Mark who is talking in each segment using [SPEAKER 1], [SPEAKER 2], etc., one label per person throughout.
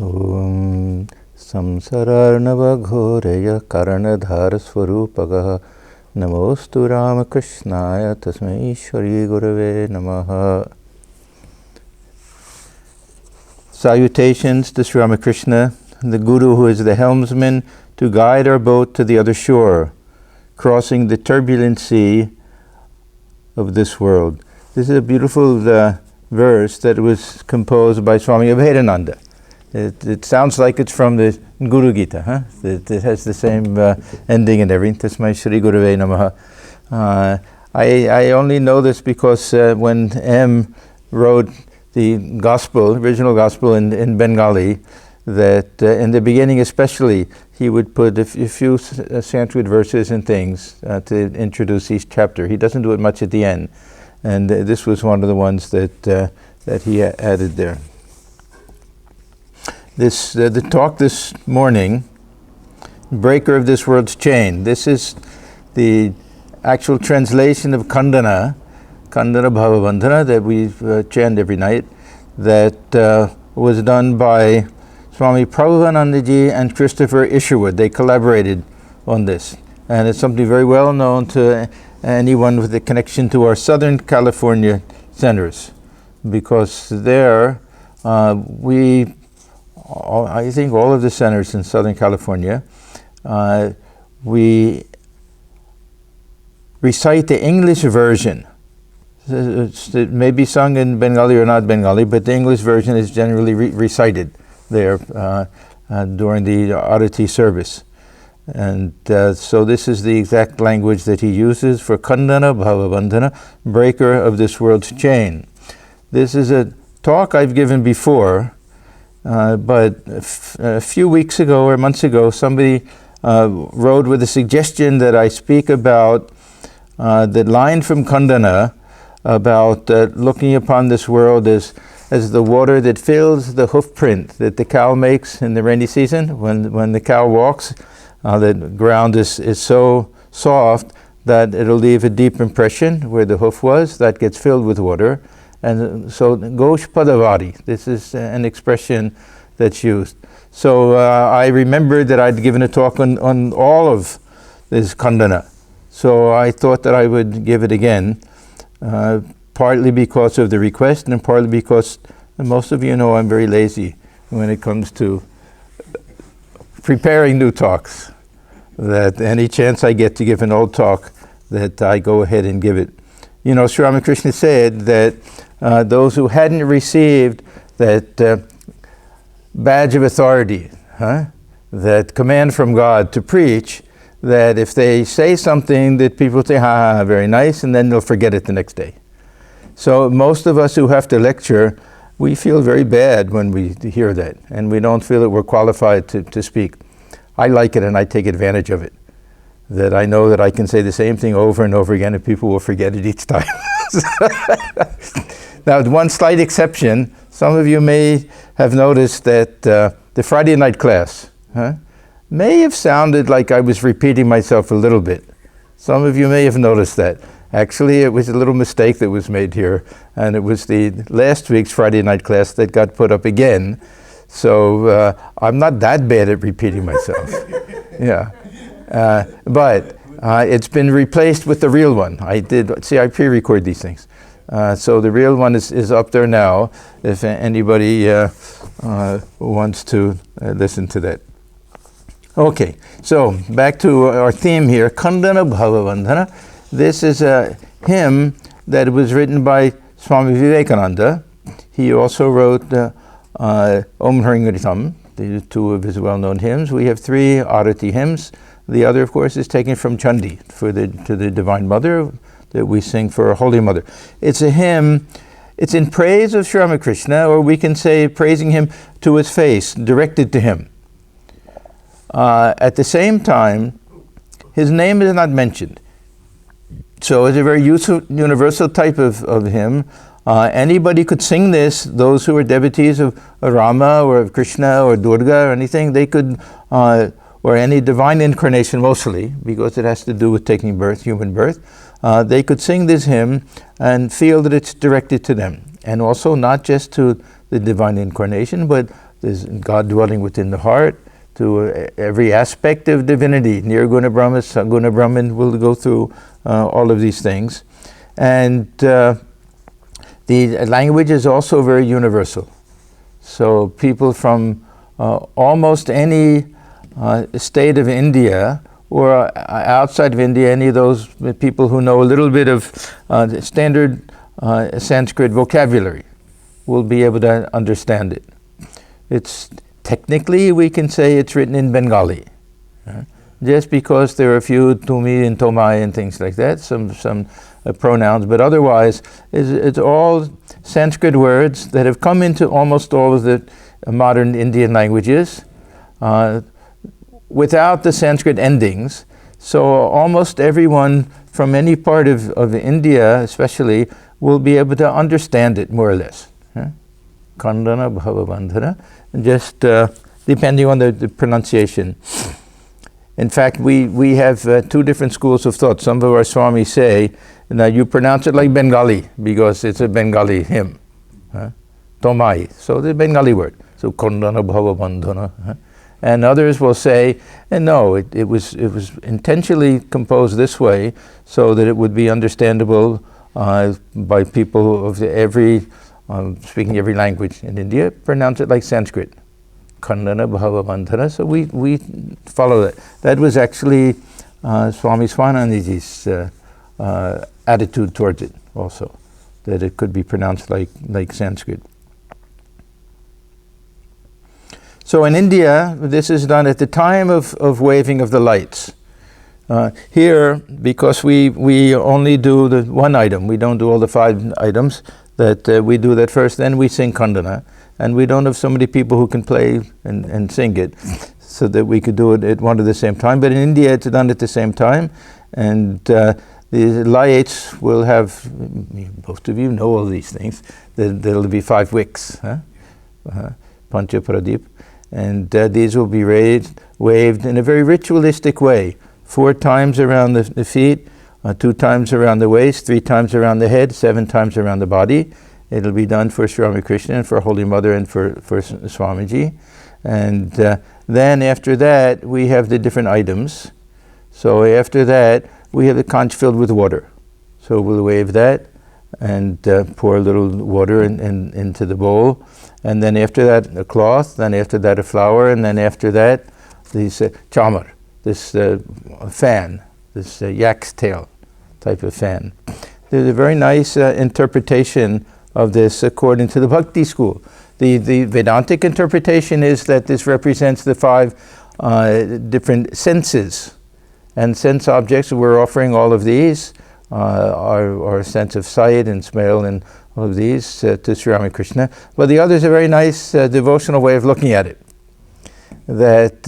[SPEAKER 1] Om Samsararnava Ghoreya Karanadhara Swarupagaha Namostu Ramakrishnaya Tasmai Shri Gurave Namaha. Salutations to Sri Ramakrishna, the Guru who is the helmsman to guide our boat to the other shore, crossing the turbulent sea of this world. This is a beautiful verse that was composed by Swami Atmajnananda. It sounds like it's from the Guru Gita, huh? It has the same ending and everything. Tasmai Shri Gurave Namaha. I only know this because when M wrote the gospel, original gospel in Bengali, that in the beginning especially, he would put a few Sanskrit verses and things to introduce each chapter. He doesn't do it much at the end. And this was one of the ones that he added there. The talk this morning, Breaker of this World's Chain. This is the actual translation of Khandana Bhavabandhana that we chant every night, that was done by Swami Prabhuvanandaji and Christopher Isherwood. They collaborated on this. And it's something very well known to anyone with a connection to our Southern California centers, because there I think all of the centers in Southern California, we recite the English version. It may be sung in Bengali or not Bengali, but the English version is generally recited there during the Arati service. And so this is the exact language that he uses for Khandana Bhavabandhana, breaker of this world's chain. This is a talk I've given before, but a few weeks ago or months ago, somebody wrote with a suggestion that I speak about the line from Khandana about looking upon this world as the water that fills the hoof print that the cow makes in the rainy season. When the cow walks, the ground is so soft that it'll leave a deep impression where the hoof was. That gets filled with water. And so Gosh Padavari, this is an expression that's used. So I remembered that I'd given a talk on all of this Khandana. So I thought that I would give it again, partly because of the request and partly because most of you know I'm very lazy when it comes to preparing new talks. That any chance I get to give an old talk, that I go ahead and give it. You know, Sri Ramakrishna said that those who hadn't received that badge of authority, that command from God to preach, that if they say something that people say, ha, very nice, and then they'll forget it the next day. So most of us who have to lecture, we feel very bad when we hear that, and we don't feel that we're qualified to speak. I like it and I take advantage of it. That I know that I can say the same thing over and over again and people will forget it each time. Now, with one slight exception, some of you may have noticed that the Friday night class may have sounded like I was repeating myself a little bit. Some of you may have noticed that. Actually, it was a little mistake that was made here, and it was the last week's Friday night class that got put up again. So I'm not that bad at repeating myself. Yeah. But it's been replaced with the real one. I pre-record these things. So the real one is up there now, if anybody wants to listen to that. Okay, so back to our theme here, Khandana Bhavabandhana. This is a hymn that was written by Swami Vivekananda. He also wrote Om Hringritam, the two of his well-known hymns. We have 3 Arati hymns. The other, of course, is taken from Chandi to the Divine Mother that we sing for our Holy Mother. It's a hymn, it's in praise of Sri Ramakrishna, or we can say praising him to his face, directed to him. At the same time, his name is not mentioned. So it's a very universal type of hymn. Anybody could sing this. Those who are devotees of Rama or of Krishna or Durga or anything, they could, or any divine incarnation mostly, because it has to do with taking birth, human birth, they could sing this hymn and feel that it's directed to them. And also not just to the divine incarnation, but there's God dwelling within the heart, to every aspect of divinity. Nirguna Brahma, Saguna Brahman will go through all of these things. And the language is also very universal. So people from almost any state of India or outside of India, any of those people who know a little bit of standard Sanskrit vocabulary will be able to understand it. It's technically, we can say it's written in Bengali, just because there are a few tumi and tomai and things like that, some pronouns, but otherwise it's all Sanskrit words that have come into almost all of the modern Indian languages without the Sanskrit endings. So almost everyone from any part of India especially will be able to understand it more or less. Khandana Bhavabandhana, just depending on the pronunciation. In fact, we have two different schools of thought. Some of our Swami say, now you pronounce it like Bengali because it's a Bengali hymn. Tomai, so the Bengali word. So Khandana Bhavabandhana. And others will say, no, it was intentionally composed this way so that it would be understandable by people of every speaking every language in India, pronounce it like Sanskrit. Khandana Bhavabandhana. So we follow that. That was actually Swami Swananandaji's attitude towards it also, that it could be pronounced like Sanskrit. So in India, this is done at the time of waving of the lights. Here, because we only do the one item, we don't do all the 5 items, that we do that first, then we sing Khandana, and we don't have so many people who can play and sing it, so that we could do it at one at the same time. But in India, it's done at the same time, and the lights will have, most of you know all these things, there'll be 5 wicks, Pancha Pradip, and these will be waved in a very ritualistic way, 4 times around the feet, 2 times around the waist, 3 times around the head, 7 times around the body. It'll be done for Sri Ramakrishna and for Holy Mother and for Swamiji. And then after that, we have the different items. So after that, we have the conch filled with water. So we'll wave that and pour a little water into the bowl. And then after that, a cloth. Then after that, a flower. And then after that, this chamar, this fan, this yak's tail type of fan. There's a very nice interpretation of this according to the Bhakti school. The Vedantic interpretation is that this represents the 5 different senses. And sense objects, we're offering all of these, our sense of sight and smell and all of these to Sri Ramakrishna. But the other is a very nice devotional way of looking at it. That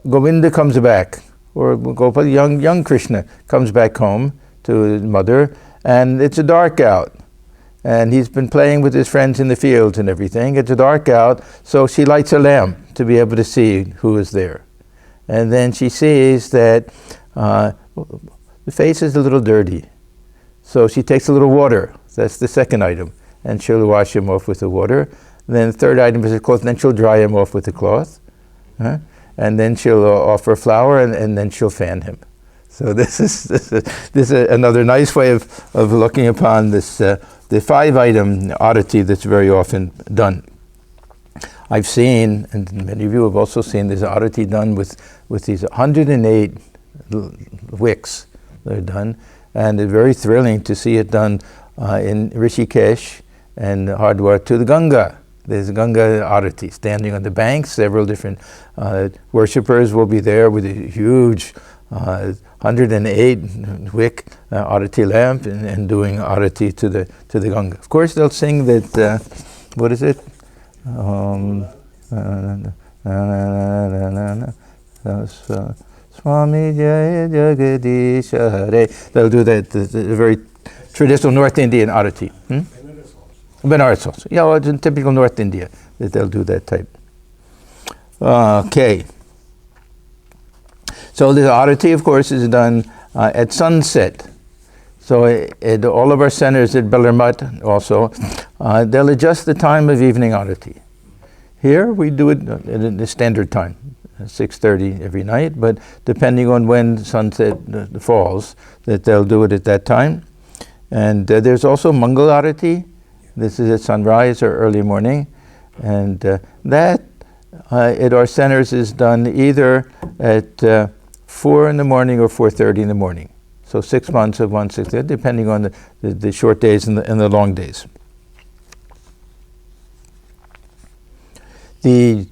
[SPEAKER 1] Govinda comes back, or Gopal, young Krishna comes back home to his mother, and it's dark out. And he's been playing with his friends in the fields and everything. It's dark out, so she lights a lamp to be able to see who is there. And then she sees that the face is a little dirty. So she takes a little water. That's the second item. And she'll wash him off with the water. Then the third item is a cloth. Then she'll dry him off with the cloth. And then she'll offer a flower, and then she'll fan him. So this is another nice way of looking upon this the 5-item oddity that's very often done. I've seen, and many of you have also seen, this oddity done with these 108 wicks that are done, and it's very thrilling to see it done in Rishikesh and Hardwar to the Ganga. There's Ganga oddity, standing on the banks. Several different worshippers will be there with a huge 108 wick oddity lamp and doing oddity to the Ganga. Of course, they'll sing that. What is it? Swami Jaya Jagadisha Hare. They'll do that, the very traditional North Indian oddity. Benares also. Yeah, well, it's in typical North India that they'll do that type. Okay. So the oddity, of course, is done at sunset. So at all of our centers at Bellarmut also, they'll adjust the time of evening arati. Here we do it at the standard time, 6:30 every night, but depending on when sunset falls, that they'll do it at that time. And there's also Mangal Arati. This is at sunrise or early morning. And that at our centers is done either at 4 in the morning or 4:30 in the morning. So 6 months of 1/6, depending on the short days and the long days. The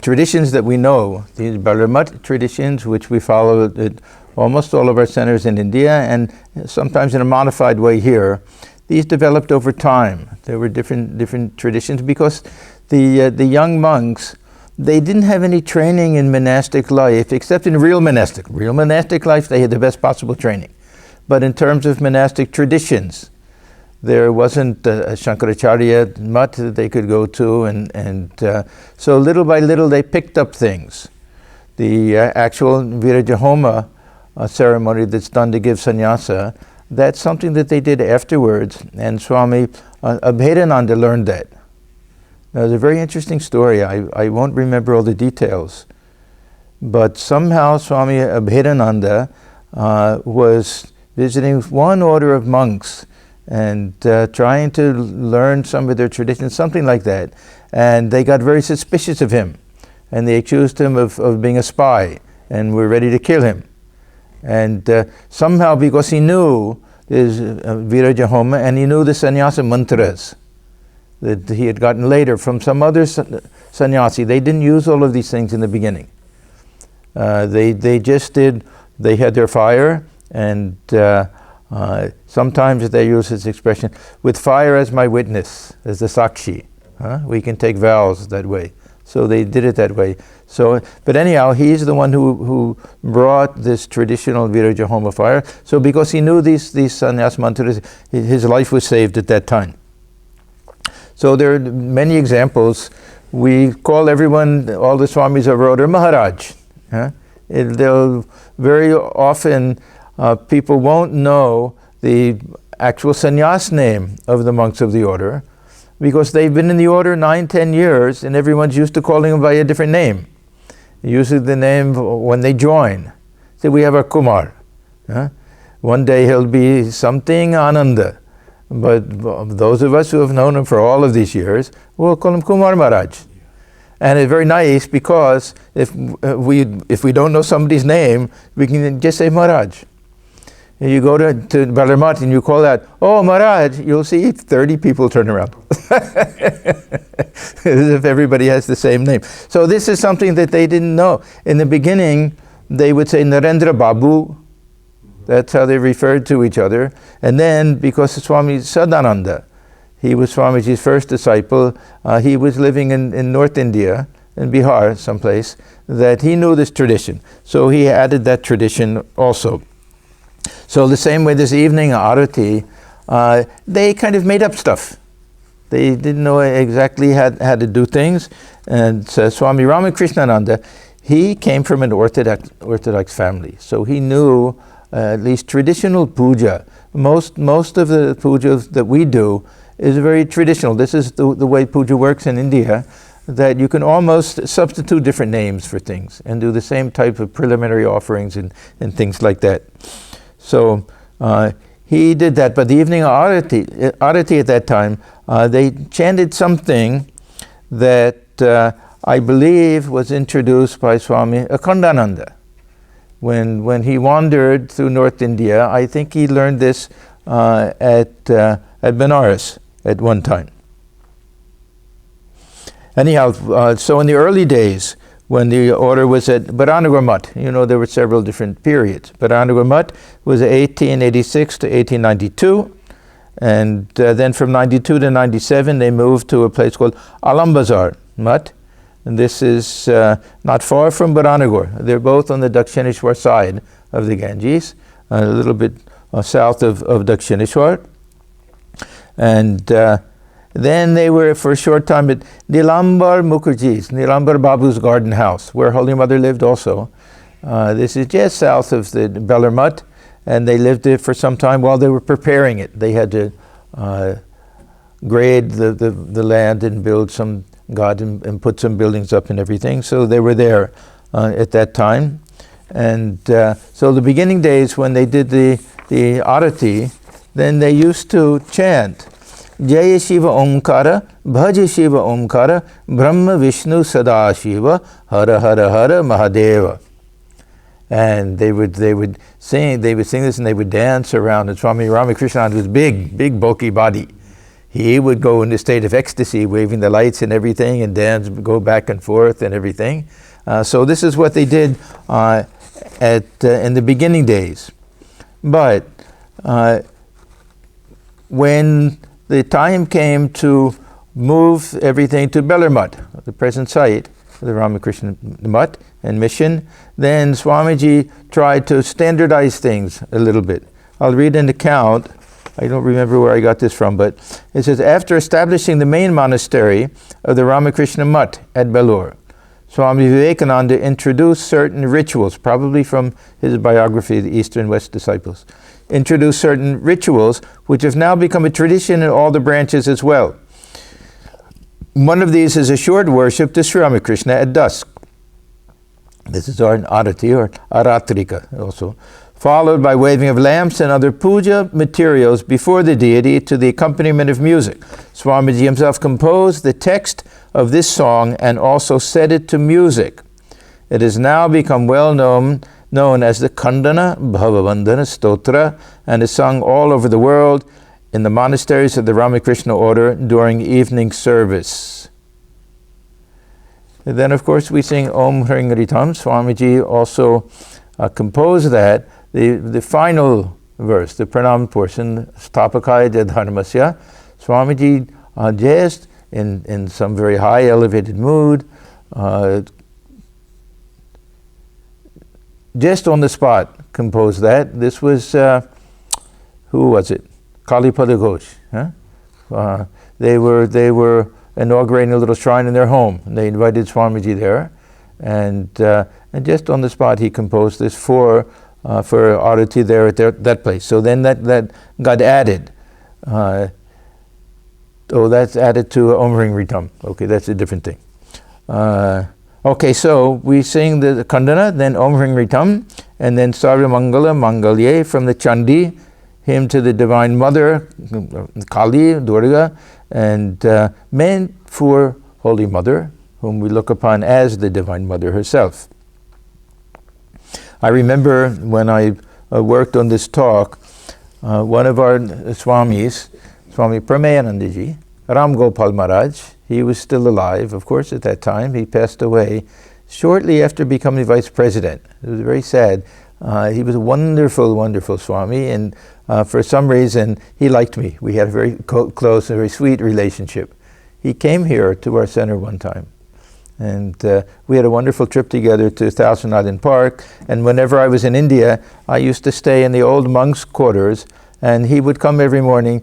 [SPEAKER 1] traditions that we know, these Balamat traditions, which we follow at almost all of our centers in India, and sometimes in a modified way here, these developed over time. There were different traditions because the young monks, they didn't have any training in monastic life, except in real monastic life. They had the best possible training. But in terms of monastic traditions, there wasn't a Shankaracharya mutt that they could go to, and so little by little they picked up things. The actual Virajahoma ceremony that's done to give sannyasa, that's something that they did afterwards, and Swami Atmajnanananda learned that. Now, there's a very interesting story. I won't remember all the details, but somehow Swami Atmajnananda was visiting one order of monks and trying to learn some of their traditions, something like that. And they got very suspicious of him. And they accused him of being a spy and were ready to kill him. And somehow, because he knew his Virajahoma and he knew the sannyasa mantras that he had gotten later from some other sannyasi, they didn't use all of these things in the beginning. They just did, they had their fire, and sometimes they use this expression, with fire as my witness, as the sakshi. We can take vows that way. So they did it that way. So, but anyhow, he's the one who brought this traditional Virajahoma fire. So because he knew these sannyas mantras, his life was saved at that time. So there are many examples. We call everyone, all the Swamis of order, Maharaj. They'll very often, people won't know the actual sannyas name of the monks of the order, because they've been in the order 9-10 years and everyone's used to calling them by a different name. Usually the name when they join. So we have a Kumar. One day he'll be something Ananda. But those of us who have known him for all of these years, we'll call him Kumar Maharaj. And it's very nice because if we don't know somebody's name, we can just say Maharaj. You go to Balamat and you call out, "Oh, Maharaj," you'll see 30 people turn around. As if everybody has the same name. So this is something that they didn't know. In the beginning, they would say Narendra Babu. That's how they referred to each other. And then, because Swami Sadananda, he was Swamiji's first disciple, he was living in North India, in Bihar, someplace, that he knew this tradition. So he added that tradition also. So the same way this evening Arati, they kind of made up stuff. They didn't know exactly how to do things. And Swami Ramakrishnananda, he came from an Orthodox family. So he knew at least traditional puja. Most of the puja that we do is very traditional. This is the way puja works in India, that you can almost substitute different names for things and do the same type of preliminary offerings and things like that. So he did that, but the evening Arati at that time, they chanted something that I believe was introduced by Swami Akhandananda. When he wandered through North India, I think he learned this at Benares at one time. Anyhow, so in the early days, when the order was at Baranagar Mutt, there were several different periods. Baranagar Mutt was 1886 to 1892, and then from 92 to 97, they moved to a place called Alambazar Mutt. And this is not far from Baranagar. They're both on the Dakshineshwar side of the Ganges, a little bit south of Dakshineshwar. And then they were for a short time at Nilambar Nilambar Babu's garden house, where Holy Mother lived also. This is just south of the Belar Mutt, and they lived there for some time while they were preparing it. They had to grade the land and build some and put some buildings up and everything. So they were there at that time. And so the beginning days when they did the arati, then they used to chant Jaya Shiva Omkara, Bhaja Shiva Omkara, Brahma Vishnu Sadashiva, Hara Hara Hara Mahadeva. And they would sing this, and they would dance around. And Swami Ramakrishnananda was big bulky body. He would go in a state of ecstasy, waving the lights and everything, and dance, go back and forth and everything. So this is what they did in the beginning days. But when the time came to move everything to Bellarmut, the present site of the Ramakrishna Mutt and mission, then Swamiji tried to standardize things a little bit. I'll read an account. I don't remember where I got this from, but it says, after establishing the main monastery of the Ramakrishna Mutt at Belur, Swami Vivekananda introduced certain rituals, probably from his biography, The East and West Disciples, introduced certain rituals which have now become a tradition in all the branches as well. One of these is assured worship to Sri Ramakrishna at dusk. This is our arati or aratrika also, followed by waving of lamps and other puja materials before the deity to the accompaniment of music. Swamiji himself composed the text of this song and also set it to music. It has now become well known as the Khandana Bhavavandana Stotra, and is sung all over the world in the monasteries of the Ramakrishna order during evening service. And then of course we sing Om Hring Ritam. Swamiji also composed that. The final verse, the pranam portion, Stapakaya Dharmasya, Swamiji just in some very high elevated mood, just on the spot composed that. This was, who was it? Kalipada Ghosh. Huh? They were inaugurating a little shrine in their home. And they invited Swamiji there, and just on the spot he composed this for arati there at that place. So then that got added. That's added to Om Ring Ritam. Okay, that's a different thing. Okay, so we sing the Khandana, then Om Ring Ritam, and then Sarva Mangala Mangalye from the Chandi, hymn to the Divine Mother, Kali, Durga, and meant for Holy Mother, whom we look upon as the Divine Mother herself. I remember when I worked on this talk, one of our Swamis, Swami Pramayanandaji, Ram Gopal Maharaj, he was still alive, of course, at that time. He passed away shortly after becoming vice president. It was very sad. He was a wonderful, wonderful Swami, and for some reason, he liked me. We had a very close and very sweet relationship. He came here to our center one time, and we had a wonderful trip together to Thousand Island Park, and whenever I was in India, I used to stay in the old monks' quarters, and he would come every morning.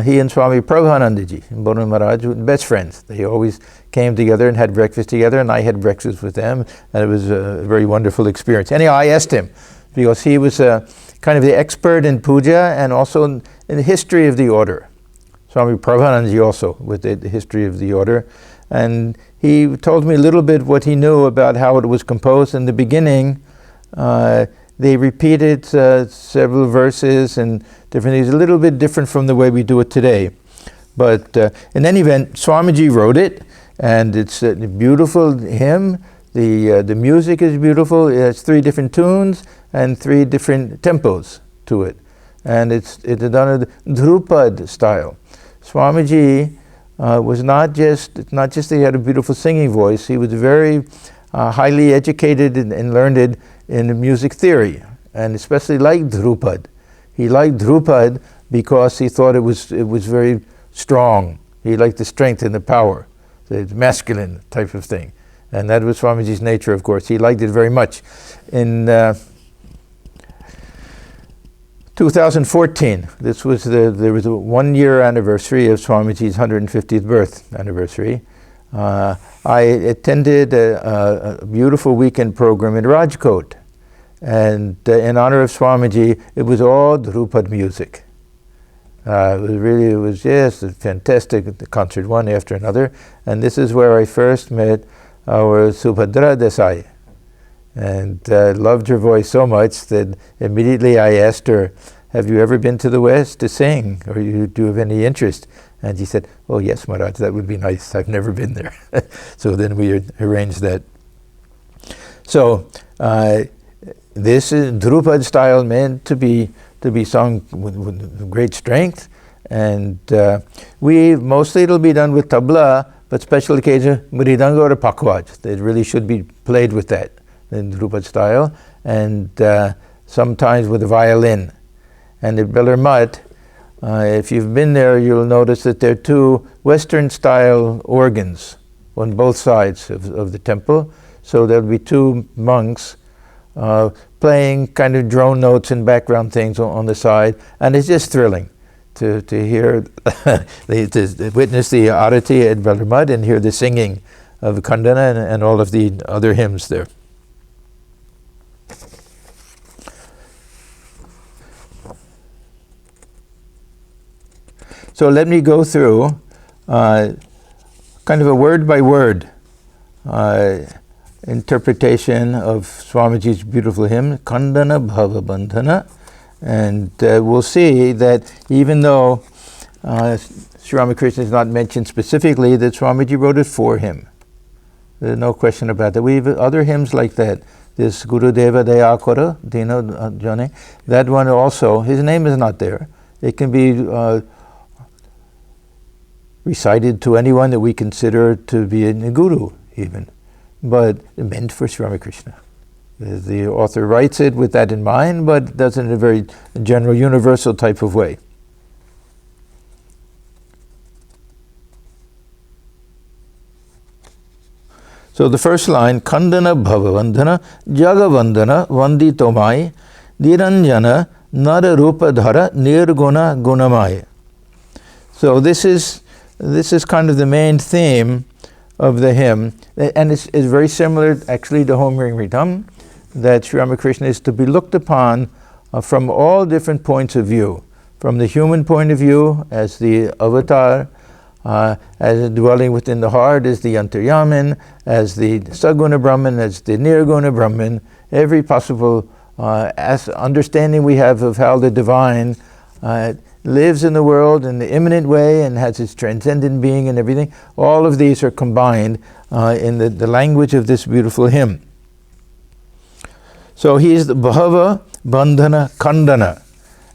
[SPEAKER 1] He and Swami Prabhanandaji and Bono Maharaj were best friends. They always came together and had breakfast together, and I had breakfast with them, and it was a very wonderful experience. Anyhow, I asked him, because he was kind of the expert in puja and also in the history of the order. Swami Prabhanandaji also, with the history of the order. And he told me a little bit what he knew about how it was composed. In the beginning, they repeated several verses and different things, a little bit different from the way we do it today. But in any event, Swamiji wrote it, and it's a beautiful hymn. The music is beautiful. It has 3 different tunes and 3 different tempos to it. And it's done in the Dhrupad style. Swamiji was not just that he had a beautiful singing voice, he was very highly educated and learned in music theory, and especially liked Dhrupad. He liked Dhrupad because he thought it was very strong. He liked the strength and the power, the masculine type of thing. And that was Swamiji's nature, of course. He liked it very much. In 2014, there was a 1-year anniversary of Swamiji's 150th birth anniversary. I attended a beautiful weekend program in Rajkot, and in honor of Swamiji, it was all Dhrupad music. It was just a fantastic concert, one after another. And this is where I first met our Subhadra Desai. And loved her voice so much that immediately I asked her, have you ever been to the West to sing? Or do you have any interest? And she said, oh yes, Maharaj, that would be nice. I've never been there. So then we arranged that. So this is Drupad style, meant to be sung with great strength. And mostly it'll be done with tabla, but special occasion, mridanga or pakwaj. It really should be played with that in Drupad style, and sometimes with a violin. And at Belar Mutt, if you've been there, you'll notice that there are two Western style organs on both sides of the temple. So there'll be two monks playing kind of drone notes and background things on the side, and it's just thrilling to hear, to witness the arati at Belar Mutt and hear the singing of Khandana and all of the other hymns there. So let me go through kind of a word-by-word interpretation of Swamiji's beautiful hymn, Khandana Bhava Bandhana. And we'll see that even though Sri Ramakrishna is not mentioned specifically, that Swamiji wrote it for him. There's no question about that. We have other hymns like that. This Guru Deva Dayakara, Dino Jane, that one also, his name is not there. It can be recited to anyone that we consider to be a guru, even, but meant for Sri Ramakrishna. The author writes it with that in mind, but does it in a very general, universal type of way. So the first line, Khandana Bhavavandhana Jagavandana Vanditomai Niranjana Nara Rupa Dhara Nirguna Gunamaya. So this is kind of the main theme of the hymn, and it's very similar actually to Om Ring Ritam, that Sri Ramakrishna is to be looked upon from all different points of view. From the human point of view, as the avatar, as dwelling within the heart, as the Antaryamin, as the Saguna Brahman, as the Nirguna Brahman, every possible understanding we have of how the divine lives in the world in the immanent way and has its transcendent being and everything. All of these are combined in the language of this beautiful hymn. So he is the Bhava Bandhana Khandana,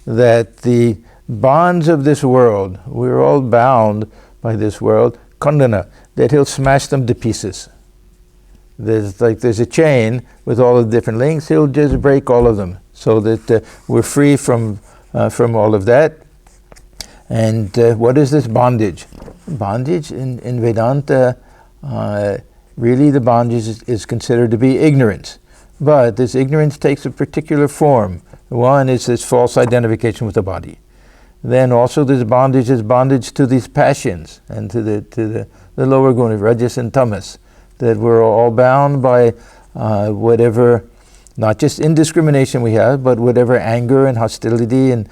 [SPEAKER 1] that the bonds of this world, we're all bound by this world, Khandana, that he'll smash them to pieces. There's a chain with all the different links, he'll just break all of them so that we're free from all of that. And what is this bondage? Bondage in Vedanta, really the bondage is considered to be ignorance. But this ignorance takes a particular form. One is this false identification with the body. Then also this bondage is bondage to these passions and to the lower guna, rajas and tamas, that we're all bound by whatever, not just indiscrimination we have, but whatever anger and hostility and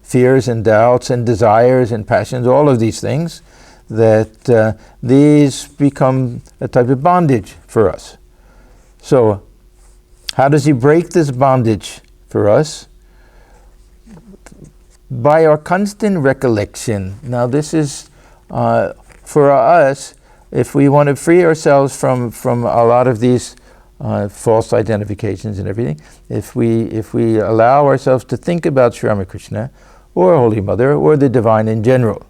[SPEAKER 1] fears and doubts and desires and passions, all of these things, that these become a type of bondage for us. So how does he break this bondage for us? By our constant recollection. Now this is, for us, if we want to free ourselves from a lot of these false identifications and everything, if we allow ourselves to think about Sri Ramakrishna, or Holy Mother, or the Divine in general,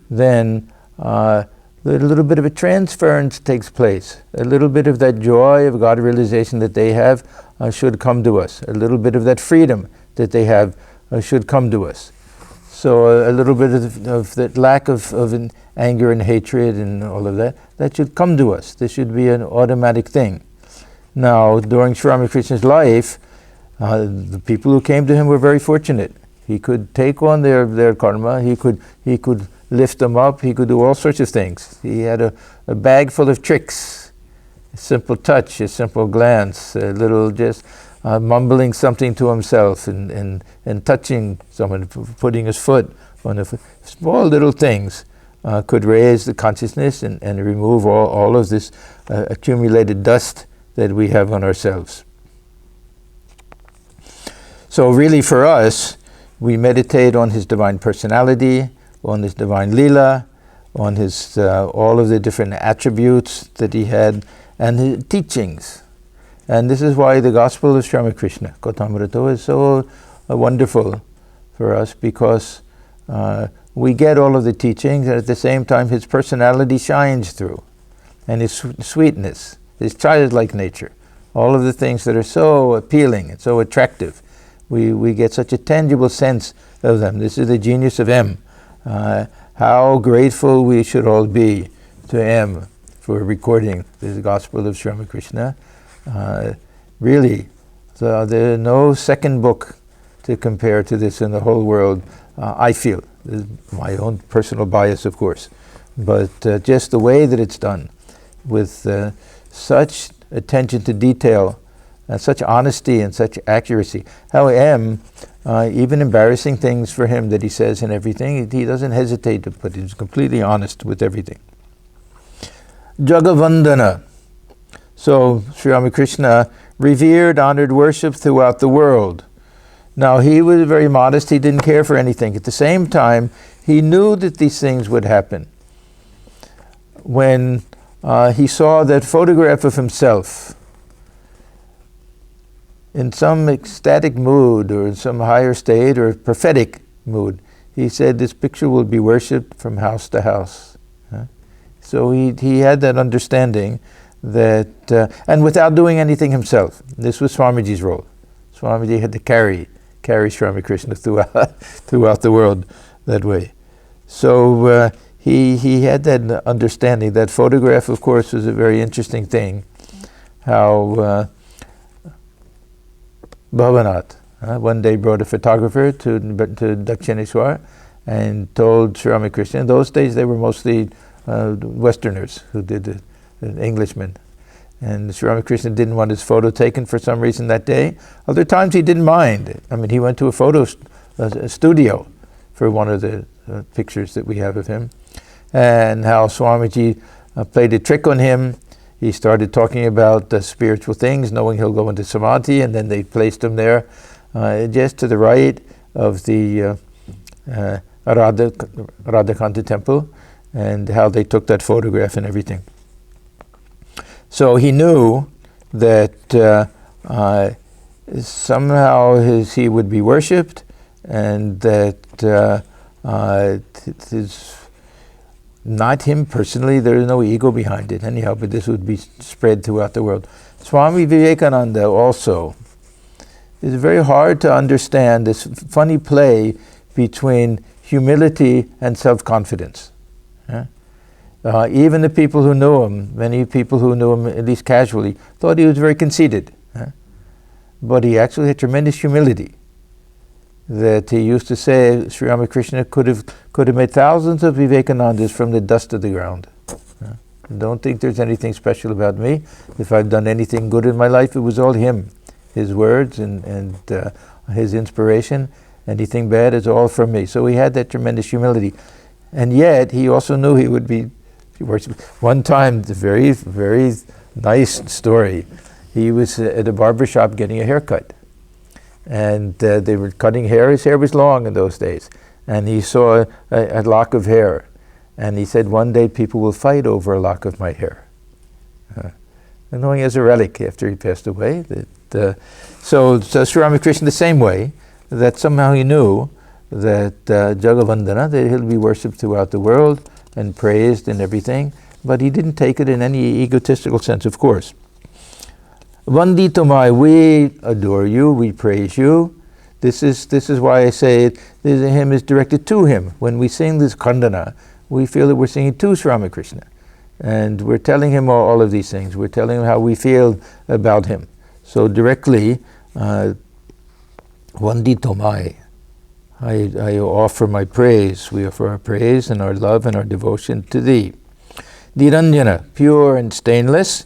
[SPEAKER 1] then a little bit of a transference takes place. A little bit of that joy of God realization that they have should come to us. A little bit of that freedom that they have should come to us. So a little bit of that lack of anger and hatred and all of that should come to us. This should be an automatic thing. Now, during Sri Ramakrishna's life, the people who came to him were very fortunate. He could take on their karma, he could lift them up, he could do all sorts of things. He had a bag full of tricks, a simple touch, a simple glance, a little just mumbling something to himself and touching someone, putting his foot on small little things could raise the consciousness and remove all of this accumulated dust that we have on ourselves. So really for us, we meditate on his divine personality, on his divine lila, on his all of the different attributes that he had, and his teachings. And this is why the Gospel of Sri Ramakrishna, Kautamrita, is so wonderful for us, because we get all of the teachings, and at the same time his personality shines through, and his sweetness, his childlike nature, all of the things that are so appealing and so attractive. We get such a tangible sense of them. This is the genius of M. How grateful we should all be to M for recording the Gospel of Sri Ramakrishna. Really, so there's no second book to compare to this in the whole world, I feel. This is my own personal bias, of course. But just the way that it's done, with such attention to detail, such honesty and such accuracy. How M, even embarrassing things for him that he says and everything, he doesn't hesitate to put, he's completely honest with everything. Jagavandana. So Sri Ramakrishna revered, honored, worshipped throughout the world. Now he was very modest, he didn't care for anything. At the same time, he knew that these things would happen. When he saw that photograph of himself in some ecstatic mood or in some higher state or prophetic mood, he said this picture will be worshipped from house to house. So he had that understanding that, and without doing anything himself. This was Swamiji's role. Swamiji had to carry Sri Ramakrishna throughout the world that way. So he had that understanding. That photograph, of course, was a very interesting thing. How Bhavanath one day brought a photographer to Dakshineswar and told Sri Ramakrishna. In those days, they were mostly Westerners who did it, Englishmen. And Sri Ramakrishna didn't want his photo taken for some reason that day. Other times he didn't mind. I mean, he went to a photo studio for one of the pictures that we have of him. And how Swamiji played a trick on him. He started talking about spiritual things, knowing he'll go into samadhi, and then they placed him there just to the right of the Radhakanta temple, and how they took that photograph and everything. So he knew that somehow he would be worshipped, and that not him personally, there is no ego behind it anyhow, but this would be spread throughout the world. Swami Vivekananda also, it's very hard to understand this funny play between humility and self-confidence. Even the people who knew him, many people who knew him at least casually, thought he was very conceited. But he actually had tremendous humility. That he used to say, Sri Ramakrishna could have made thousands of Vivekanandas from the dust of the ground. Don't think there's anything special about me. If I've done anything good in my life, it was all him. His words and his inspiration. Anything bad is all from me. So he had that tremendous humility. And yet, he also knew he would be worshipped. One time, the very, very nice story, he was at a barber shop getting a haircut. And they were cutting hair. His hair was long in those days. And he saw a lock of hair. And he said, one day people will fight over a lock of my hair. And knowing as a relic after he passed away. So Sri Ramakrishna the same way, that somehow he knew that Jagavandana, that he'll be worshipped throughout the world and praised and everything. But he didn't take it in any egotistical sense, of course. Vanditamai, we adore you, we praise you. This is why I say this hymn is directed to him. When we sing this Khandana, we feel that we're singing to Sri Ramakrishna. And we're telling him all of these things. We're telling him how we feel about him. So directly, Vanditamai, I offer my praise. We offer our praise and our love and our devotion to thee. Niranjana, pure and stainless.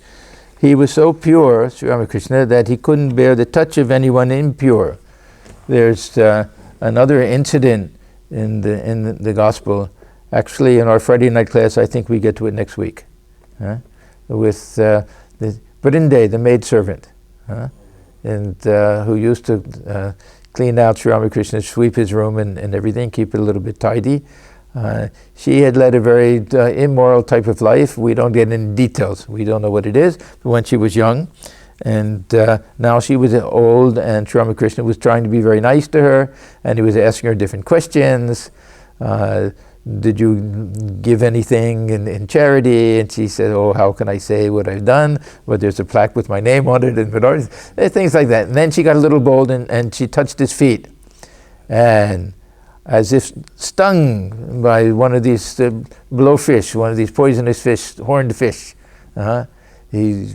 [SPEAKER 1] he was so pure, Sri Ramakrishna, that he couldn't bear the touch of anyone impure. There's another incident in the gospel. Actually, in our Friday night class, I think we get to it next week, with the Brinde, the maidservant, and who used to clean out Sri Ramakrishna, sweep his room and everything, keep it a little bit tidy. She had led a very immoral type of life. We don't get into details. We don't know what it is. But when she was young, and now she was old, and Sri Ramakrishna was trying to be very nice to her, and he was asking her different questions. Did you give anything in charity? And she said, oh, how can I say what I've done? But there's a plaque with my name on it, and things like that. And then she got a little bold, and she touched his feet. And as if stung by one of these blowfish, one of these poisonous fish, horned fish, he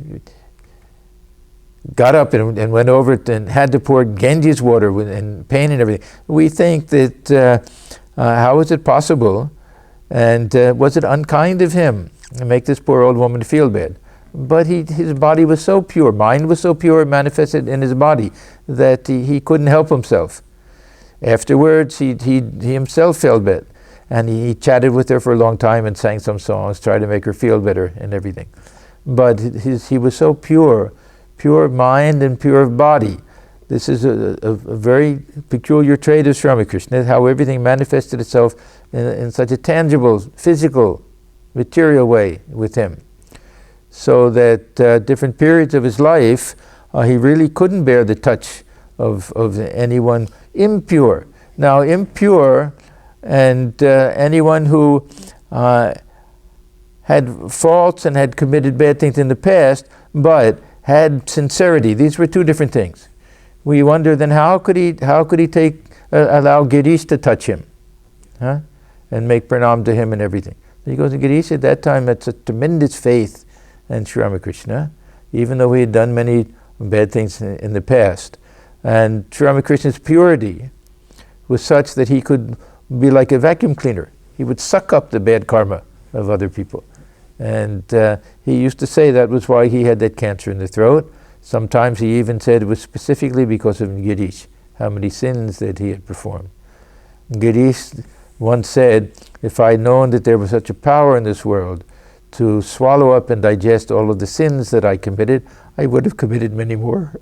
[SPEAKER 1] got up and went over it and had to pour Ganges water and pain and everything. We think that how is it possible, and was it unkind of him to make this poor old woman feel bad? But his body was so pure, mind was so pure, it manifested in his body that he couldn't help himself. Afterwards, he himself felt bad, and he chatted with her for a long time and sang some songs, tried to make her feel better and everything. But he was so pure of mind and pure of body. This is a very peculiar trait of Sri Ramakrishna, how everything manifested itself in such a tangible, physical, material way with him. So that different periods of his life, he really couldn't bear the touch of anyone impure. Now, impure and anyone who had faults and had committed bad things in the past, but had sincerity. These were two different things. We wonder then how could he take allow Girish to touch him, and make pranam to him and everything. He goes to Girish at that time. That's a tremendous faith in Sri Ramakrishna, even though he had done many bad things in the past. And Sri Ramakrishna's purity was such that he could be like a vacuum cleaner. He would suck up the bad karma of other people. And he used to say that was why he had that cancer in the throat. Sometimes he even said it was specifically because of Girish, how many sins that he had performed. Girish once said, if I had known that there was such a power in this world to swallow up and digest all of the sins that I committed, I would have committed many more.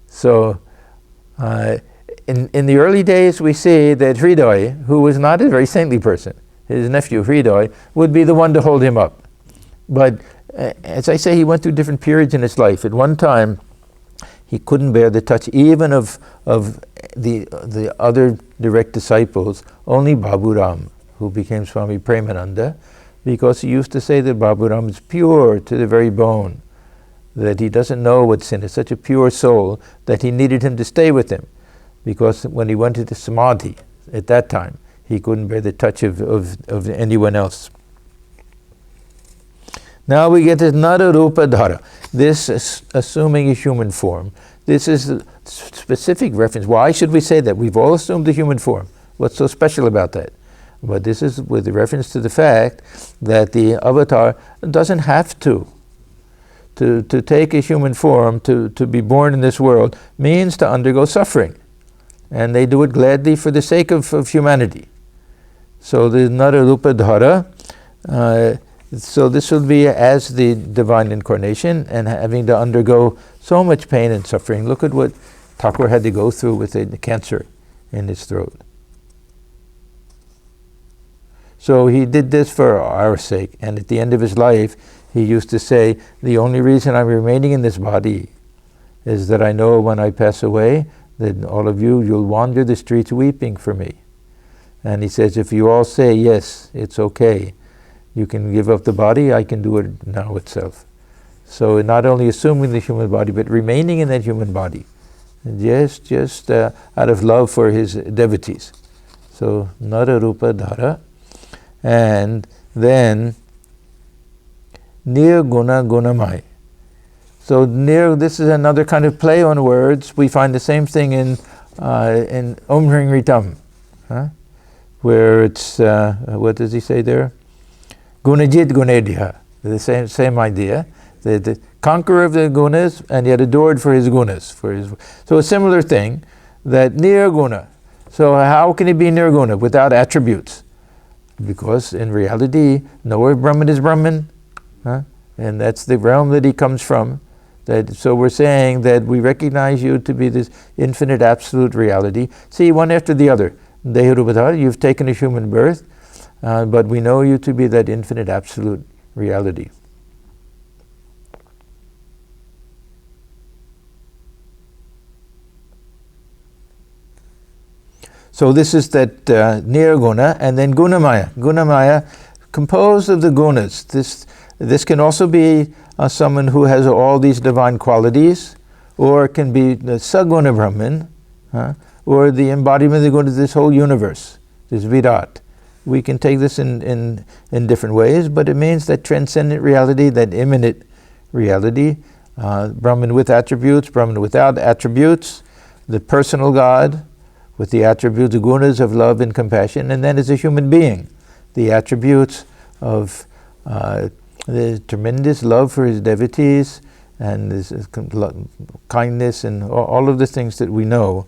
[SPEAKER 1] So, in the early days we see that Hriday, who was not a very saintly person, his nephew Hriday, would be the one to hold him up. But as I say, he went through different periods in his life. At one time, he couldn't bear the touch even of the other direct disciples, only Baburam, who became Swami Premananda, because he used to say that Baburam is pure to the very bone, that he doesn't know what sin is, such a pure soul that he needed him to stay with him, because when he went into Samadhi at that time, he couldn't bear the touch of anyone else. Now we get to Nara Rupa Dhara. This is assuming a human form. This is a specific reference. Why should we say that? We've all assumed the human form. What's so special about that? But this is with reference to the fact that the avatar doesn't have to take a human form, to be born in this world, means to undergo suffering. And they do it gladly for the sake of humanity. So the Nara Rupa Dhara, so this will be as the divine incarnation and having to undergo so much pain and suffering. Look at what Thakur had to go through with the cancer in his throat. So he did this for our sake, and at the end of his life, he used to say, the only reason I'm remaining in this body is that I know when I pass away, that all of you'll wander the streets weeping for me. And he says, if you all say, yes, it's okay, you can give up the body, I can do it now itself. So not only assuming the human body, but remaining in that human body, just out of love for his devotees. So Nara Rupa Dhara. And then Nirguna Gunamai. So this is another kind of play on words. We find the same thing in Om Hring Ritam, where it's, what does he say there? Gunajit Gunediha. The same idea. The conqueror of the gunas, and yet adored for his gunas. So a similar thing, that nirguna. So how can he be nirguna without attributes? Because in reality, nowhere Brahman is Brahman, and that's the realm that he comes from. So we're saying that we recognize you to be this infinite absolute reality. See, one after the other. Deharupatara, you've taken a human birth, but we know you to be that infinite absolute reality. So this is that nirguna, and then gunamaya. Gunamaya, composed of the gunas. This can also be someone who has all these divine qualities, or it can be the saguna Brahman, or the embodiment of the gunas, this whole universe, this virat. We can take this in different ways, but it means that transcendent reality, that immanent reality, Brahman with attributes, Brahman without attributes, the personal God with the attributes, the gunas of love and compassion, and then as a human being, the attributes of the tremendous love for his devotees, and this kindness, and all of the things that we know.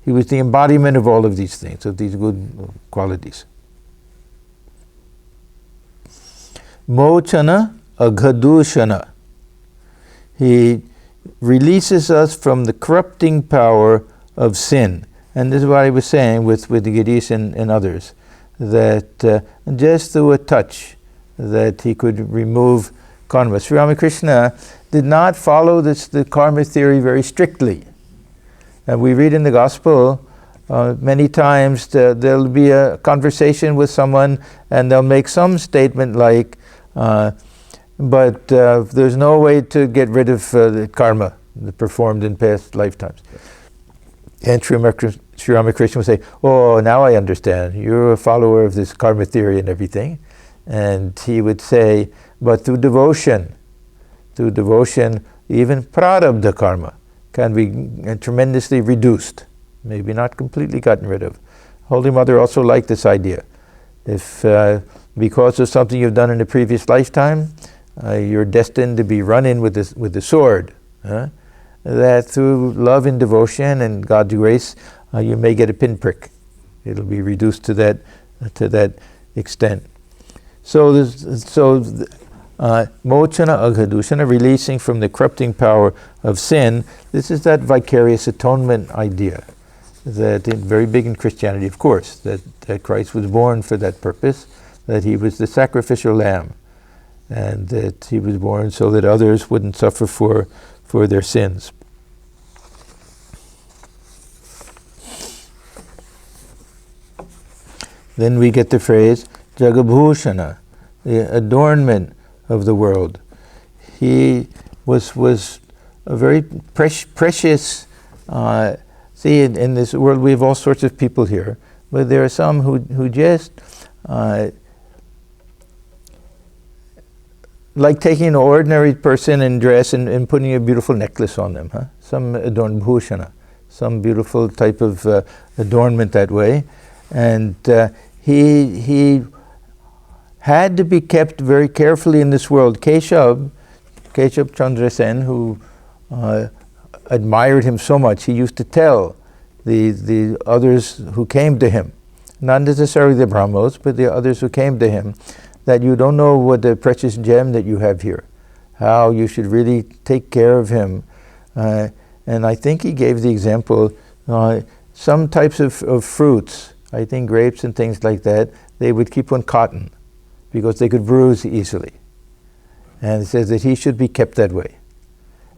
[SPEAKER 1] He was the embodiment of all of these things, of these good qualities. Mochana aghadushana. He releases us from the corrupting power of sin. And this is what I was saying with the Girish and others, that just through a touch, that he could remove karma. Sri Ramakrishna did not follow the karma theory very strictly. And we read in the Gospel many times there'll be a conversation with someone and they'll make some statement like, but there's no way to get rid of the karma performed in past lifetimes. And Sri Ramakrishna would say, oh, now I understand. You're a follower of this karma theory and everything. And he would say, but through devotion, even prarabdha karma can be tremendously reduced, maybe not completely gotten rid of. Holy Mother also liked this idea. If because of something you've done in a previous lifetime, you're destined to be run in with the sword, that through love and devotion and God's grace, you may get a pinprick. It'll be reduced to that extent. So mochana aghadushana, releasing from the corrupting power of sin. This is that vicarious atonement idea, that very big in Christianity, of course, that Christ was born for that purpose, that he was the sacrificial lamb, and that he was born so that others wouldn't suffer for their sins. Then we get the phrase Jagabhushana, the adornment of the world. He was a very precious. See, in this world we have all sorts of people here, but there are some who just like taking an ordinary person in dress and putting a beautiful necklace on them, some adorned bhushana, some beautiful type of adornment that way. And he had to be kept very carefully in this world. Keshav Chandra Sen, who admired him so much, he used to tell the others who came to him, not necessarily the Brahmos, but the others who came to him, that you don't know what the precious gem that you have here, how you should really take care of him. And I think he gave the example, some types of fruits, I think grapes and things like that, they would keep on cotton because they could bruise easily. And it says that he should be kept that way.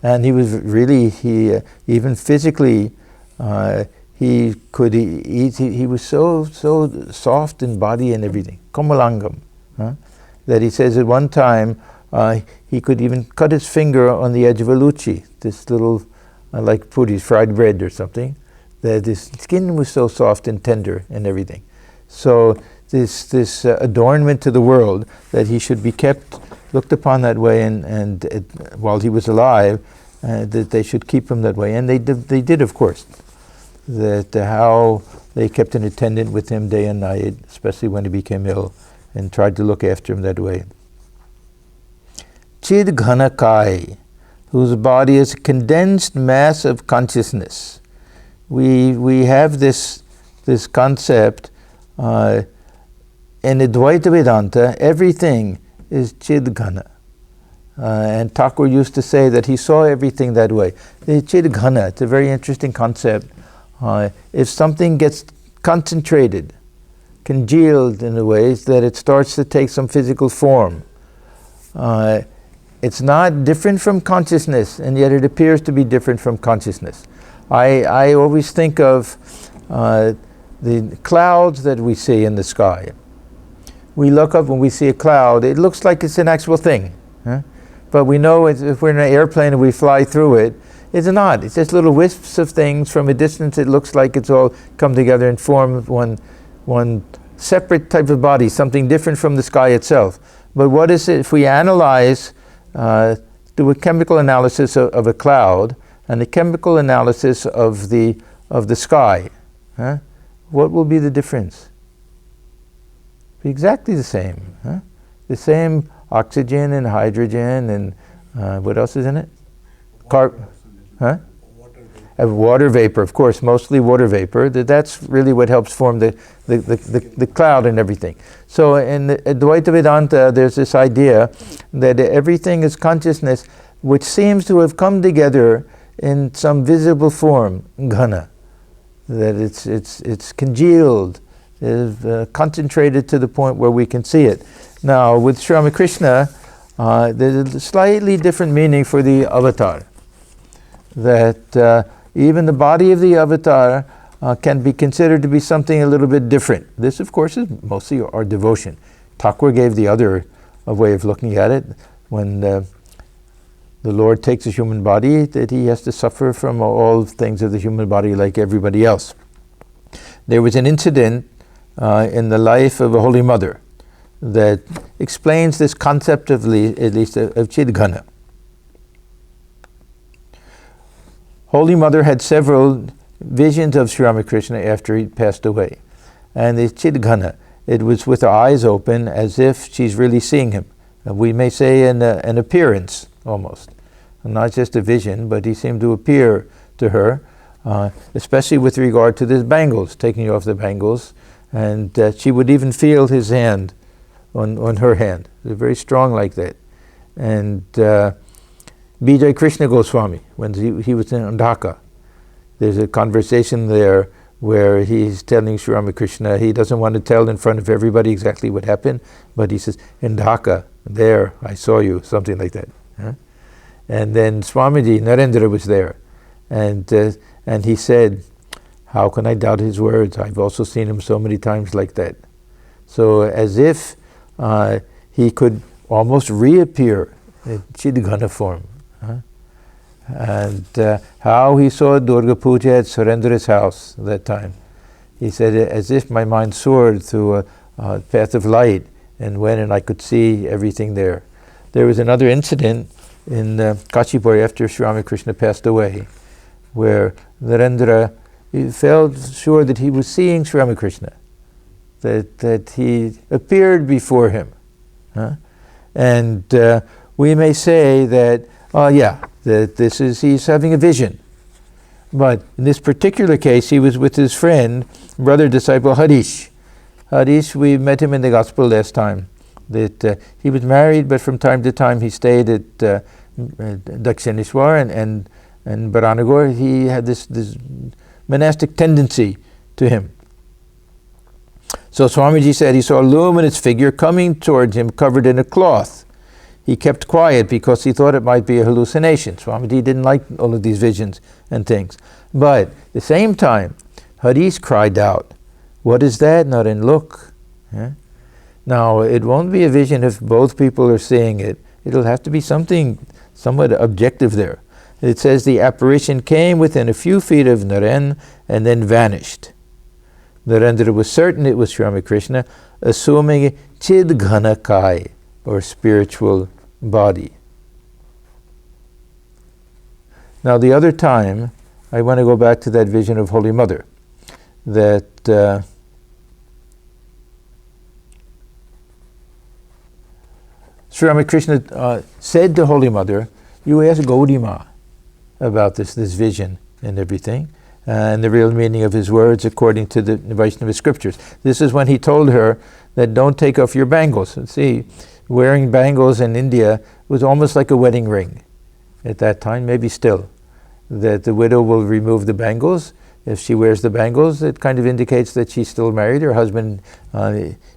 [SPEAKER 1] And he was really, even physically, he could eat, he was so soft in body and everything, komalangam, that he says at one time he could even cut his finger on the edge of a luchi, this little, like puris, fried bread or something, that his skin was so soft and tender and everything. So this adornment to the world, that he should be kept, looked upon that way, and while he was alive, that they should keep him that way. And they did, of course. That how they kept an attendant with him day and night, especially when he became ill, and tried to look after him that way. Chid Ghana Kai, whose body is a condensed mass of consciousness. We have this concept in Advaita Vedanta. Everything is Chid Ghana. And Thakur used to say that he saw everything that way. The Chid Ghana, it's a very interesting concept. If something gets concentrated, congealed in a way that it starts to take some physical form, it's not different from consciousness, and yet it appears to be different from consciousness. I always think of the clouds that we see in the sky. We look up when we see a cloud, it looks like it's an actual thing. But we know if we're in an airplane and we fly through it, it's not. It's just little wisps of things. From a distance it looks like it's all come together and form one separate type of body, something different from the sky itself. But what is it if we analyze, do a chemical analysis of a cloud and a chemical analysis of the sky? What will be the difference? Be exactly the same. The same oxygen and hydrogen and what else is in it? Water vapor, of course, mostly water vapor. That's really what helps form the cloud and everything. So in Advaita Vedanta, there's this idea that everything is consciousness, which seems to have come together in some visible form, ghana. That it's congealed, is concentrated to the point where we can see it. Now, with Sri Ramakrishna, there's a slightly different meaning for the avatar. That even the body of the avatar can be considered to be something a little bit different. This, of course, is mostly our devotion. Thakur gave the other way of looking at it. When the Lord takes a human body, that he has to suffer from all things of the human body like everybody else. There was an incident in the life of a Holy Mother that explains this concept of at least of Chid Ghana. Holy Mother had several visions of Sri Ramakrishna after he passed away. And the Chid Ghana, it was with her eyes open as if she's really seeing him. We may say an appearance almost. Not just a vision, but he seemed to appear to her, especially with regard to the bangles, taking off the bangles. And she would even feel his hand on her hand. They're very strong like that. And Vijay Krishna Goswami, when he was in Dhaka, there's a conversation there where he's telling Sri Ramakrishna, he doesn't want to tell in front of everybody exactly what happened, but he says, in Dhaka, there, I saw you, something like that. And then Swamiji, Narendra, was there. And he said, how can I doubt his words? I've also seen him so many times like that. So as if he could almost reappear in Chidghana form. And how he saw Durga Puja at Surendra's house that time. He said, as if my mind soared through a path of light and went and I could see everything there. There was another incident in Kachipur after Sri Ramakrishna passed away, where Narendra, he felt sure that he was seeing Sri Ramakrishna, that he appeared before him. And we may say that, that he's having a vision. But in this particular case, he was with his friend, brother disciple Harish. Harish, we met him in the gospel last time. That he was married, but from time to time he stayed at Dakshineshwar and Baranagore. He had this monastic tendency to him. So Swamiji said he saw a luminous figure coming towards him covered in a cloth. He kept quiet because he thought it might be a hallucination. Swamiji didn't like all of these visions and things. But at the same time, Harish cried out, "What is that, Naren? Look." Now, it won't be a vision if both people are seeing it. It'll have to be something somewhat objective there. It says the apparition came within a few feet of Naren and then vanished. Narendra was certain it was Sri Ramakrishna, assuming Chidghana Kai, or spiritual body. Now, the other time, I want to go back to that vision of Holy Mother, that Sri Ramakrishna said to Holy Mother, you ask Gaudima about this vision and everything, and the real meaning of his words according to the Vaishnava scriptures. This is when he told her that don't take off your bangles. See, wearing bangles in India was almost like a wedding ring at that time, maybe still, that the widow will remove the bangles. If she wears the bangles, it kind of indicates that she's still married, her husband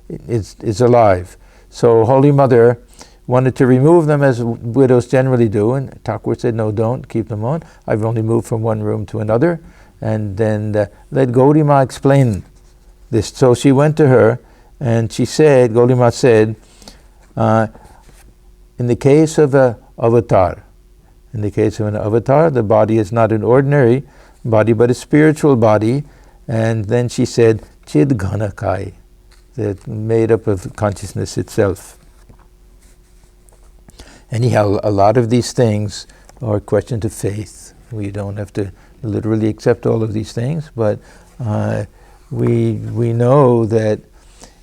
[SPEAKER 1] is alive. So Holy Mother wanted to remove them as widows generally do, and Thakur said, no, don't, keep them on. I've only moved from one room to another. And then let Gaudima explain this. So she went to her, and she said, Gaudima said, in the case of an avatar, the body is not an ordinary body, but a spiritual body. And then she said, Chid Ghanakai, that made up of consciousness itself. Anyhow, a lot of these things are questions of faith. We don't have to literally accept all of these things, but we know that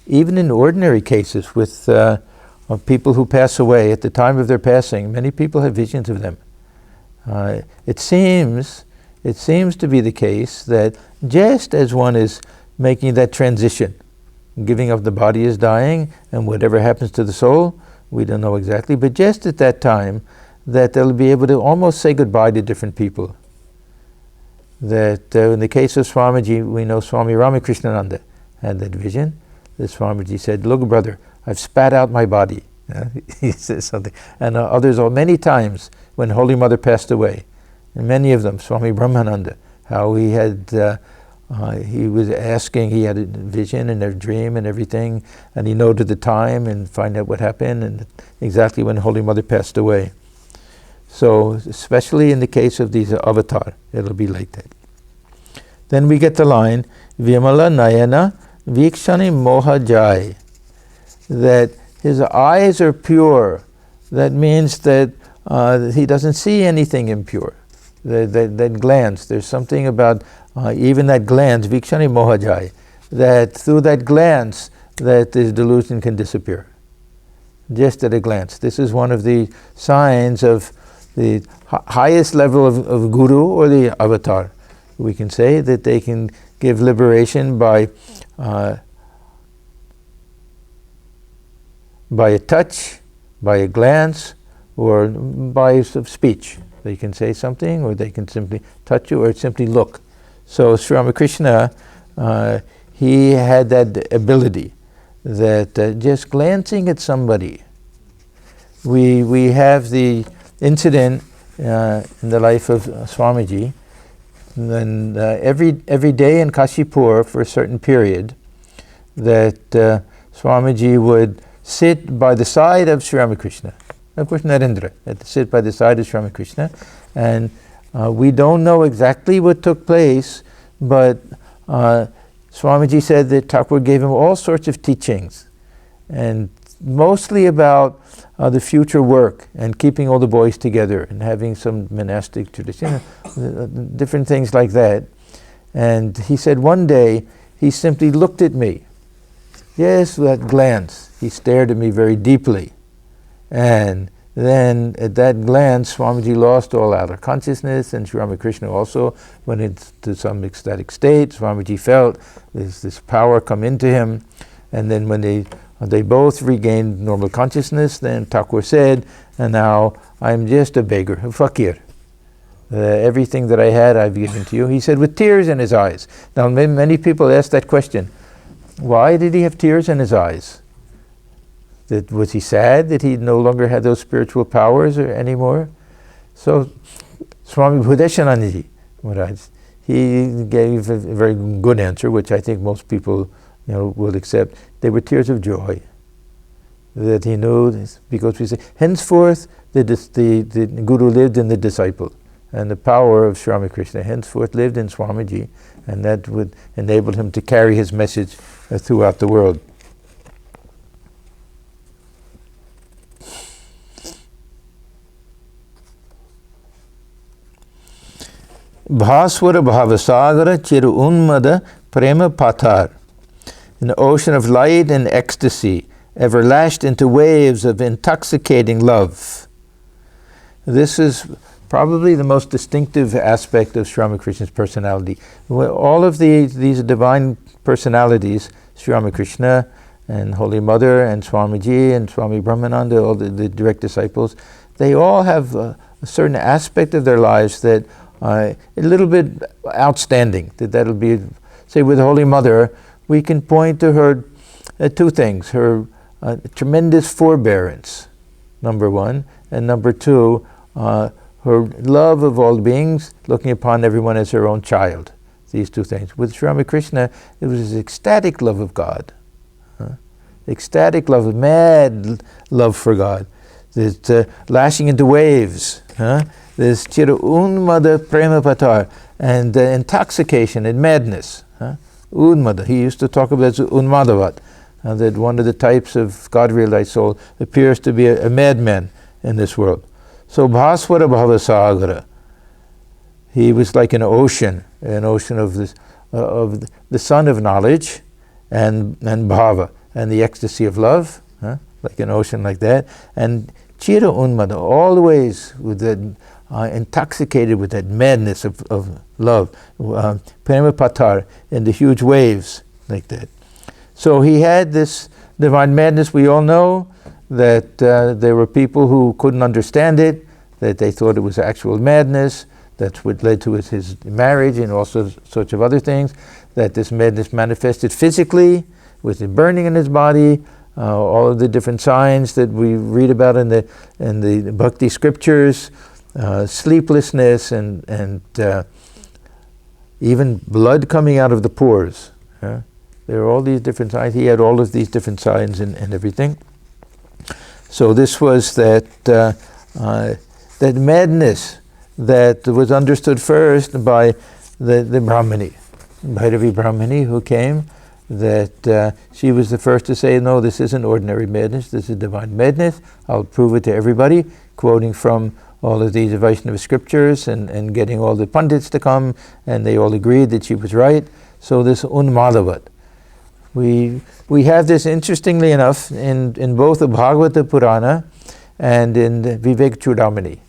[SPEAKER 1] even in ordinary cases with of people who pass away, at the time of their passing, many people have visions of them. It seems to be the case that just as one is making that transition, giving up the body is dying, and whatever happens to the soul, we don't know exactly, but just at that time, that they'll be able to almost say goodbye to different people. That in the case of Swamiji, we know Swami Ramakrishnananda had that vision. The Swamiji said, look brother, I've spat out my body. He says something. And others, many times when Holy Mother passed away, and many of them, Swami Brahmananda, how he had, he was asking, he had a vision and a dream and everything, and he noted the time and find out what happened and exactly when Holy Mother passed away. So, especially in the case of these avatar, it'll be like that. Then we get the line, Vimala Nayana Vikshani Moha Jai, that his eyes are pure. That means that he doesn't see anything impure. That glance, there's something about even that glance, Vikshani Moha Jai, that through that glance, that this delusion can disappear. Just at a glance. This is one of the signs of the highest level of guru or the avatar. We can say that they can give liberation by a touch, by a glance, or by speech. They can say something, or they can simply touch you, or simply look. So Sri Ramakrishna, he had that ability, that just glancing at somebody. We have the incident in the life of Swamiji, and every day in Kashipur for a certain period, that Swamiji would sit by the side of Sri Ramakrishna. Of course, Narendra had to sit by the side of Sri Ramakrishna, and we don't know exactly what took place, but Swamiji said that Thakur gave him all sorts of teachings, and mostly about the future work and keeping all the boys together and having some monastic tradition, different things like that. And he said one day he simply looked at me. Yes, with that glance. He stared at me very deeply. And then at that glance, Swamiji lost all outer consciousness, and Sri Ramakrishna also went into some ecstatic state. Swamiji felt this power come into him. And then when they both regained normal consciousness, then Thakur said, and now I'm just a beggar, a fakir. Everything that I had, I've given to you. He said with tears in his eyes. Now many people ask that question. Why did he have tears in his eyes? Was he sad that he no longer had those spiritual powers anymore? So Swami Bhudeshanandaji Maharaj, he gave a very good answer, which I think most people will accept. They were tears of joy. That he knew this, because we say, henceforth the Guru lived in the disciple, and the power of Sri Ramakrishna henceforth lived in Swamiji, and that would enable him to carry his message throughout the world. Bhaswara Bhavasagara Chiru Unmada Prema Pathar. In the ocean of light and ecstasy ever lashed into waves of intoxicating love. This is probably the most distinctive aspect of Sri Ramakrishna's personality. All of these divine personalities, Sri Ramakrishna and Holy Mother and Swamiji and Swami Brahmananda, all the direct disciples, they all have a certain aspect of their lives that a little bit outstanding. That'll be, say, with Holy Mother, we can point to her two things: her tremendous forbearance, number one, and number two, her love of all beings, looking upon everyone as her own child. These two things. With Sri Ramakrishna, it was his ecstatic love of God. Ecstatic love, mad love for God. This lashing into waves. This chira unmada prema patar, and intoxication and madness. Unmada. He used to talk about unmadavat, that one of the types of God-realized soul appears to be a madman in this world. So bhaswara bhavasagara. He was like an ocean of this, of the sun of knowledge, and bhava, and the ecstasy of love, like an ocean like that, and chira unmada, always with that, intoxicated with that madness of love, prema patar, in the huge waves like that. So he had this divine madness. We all know that there were people who couldn't understand it, that they thought it was actual madness. That's what led to his marriage and also sorts of other things, that this madness manifested physically with the burning in his body, all of the different signs that we read about in the bhakti scriptures, sleeplessness and even blood coming out of the pores. There are all these different signs. He had all of these different signs and everything. So this was that madness that was understood first by the Brahmani, Bhairavi Brahmani, who came, that she was the first to say, no, this isn't ordinary madness, this is divine madness. I'll prove it to everybody, quoting from all of these Vaishnava scriptures and getting all the pundits to come, and they all agreed that she was right. So this unmadavat. We have this, interestingly enough, in both the Bhagavata Purana and in the Vivek Chudamani.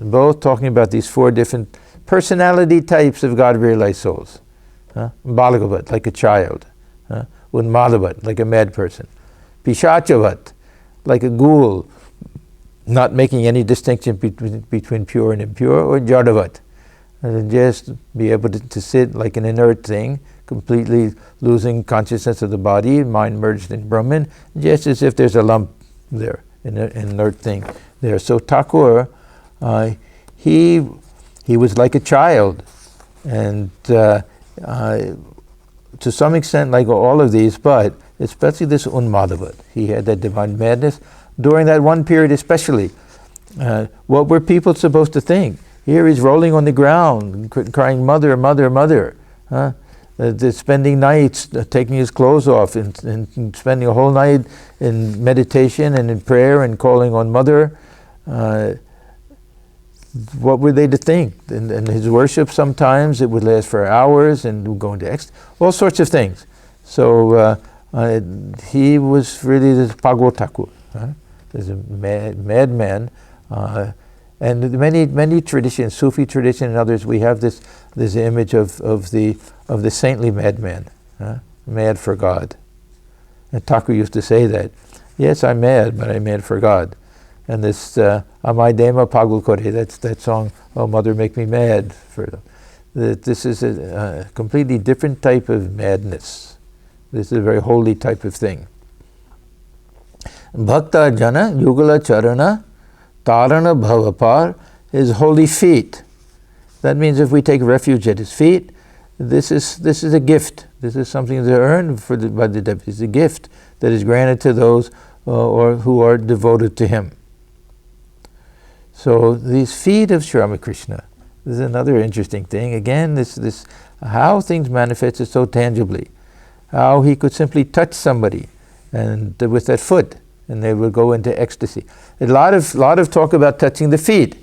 [SPEAKER 1] Both talking about these four different personality types of God-realized souls. Balagavat, like a child. Unmadavat, like a mad person. Pishachavat, like a ghoul, not making any distinction between pure and impure. Or Jadavat, just be able to sit like an inert thing, completely losing consciousness of the body, mind merged in Brahman, just as if there's a lump there, an inert thing there. So Thakur, he was like a child, and to some extent like all of these, but especially this unmadavat. He had that divine madness during that one period especially. What were people supposed to think? Here he's rolling on the ground, crying, mother, mother, mother. Spending nights, taking his clothes off and spending a whole night in meditation and in prayer and calling on mother. What were they to think? And his worship, sometimes it would last for hours and would go into all sorts of things. So he was really this Bhagavatakku, as a madman. And many traditions, Sufi tradition and others, we have this image of the saintly madman, mad for God. And Thakur used to say that, yes, I'm mad, but I'm mad for God. And this Amai Dema Pagul Kore, that's that song, Oh Mother Make Me Mad, for them. This is a completely different type of madness. This is a very holy type of thing. Bhakta Jana Yugala Charana Tarana Bhavapar, his holy feet. That means if we take refuge at his feet, this is a gift. This is something to earn by the devotees. It's a gift that is granted to those who are devoted to him. So these feet of Sri Ramakrishna, this is another interesting thing. Again, this how things manifested so tangibly. How he could simply touch somebody and with that foot, and they would go into ecstasy. A lot of talk about touching the feet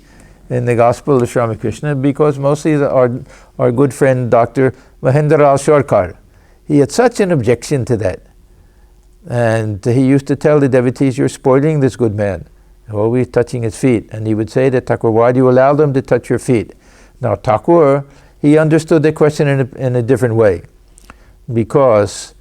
[SPEAKER 1] in the Gospel of Sri Ramakrishna, because mostly our good friend Dr. Mahendralal Shorkar, he had such an objection to that. And he used to tell the devotees, you're spoiling this good man, always touching his feet. And he would say to Thakur, why do you allow them to touch your feet? Now Thakur, he understood the question in a different way. Because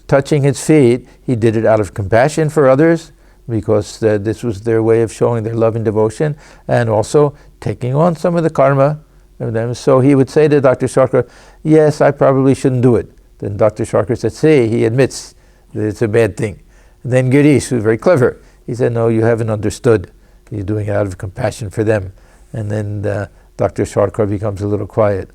[SPEAKER 1] touching his feet, he did it out of compassion for others, because this was their way of showing their love and devotion, and also taking on some of the karma of them. So he would say to Dr. Sharkar, yes, I probably shouldn't do it. Then Dr. Sharkar said, see, he admits that it's a bad thing. And then Girish, who was very clever, he said, no, you haven't understood. You're doing it out of compassion for them. And then Dr. Sharkar becomes a little quiet.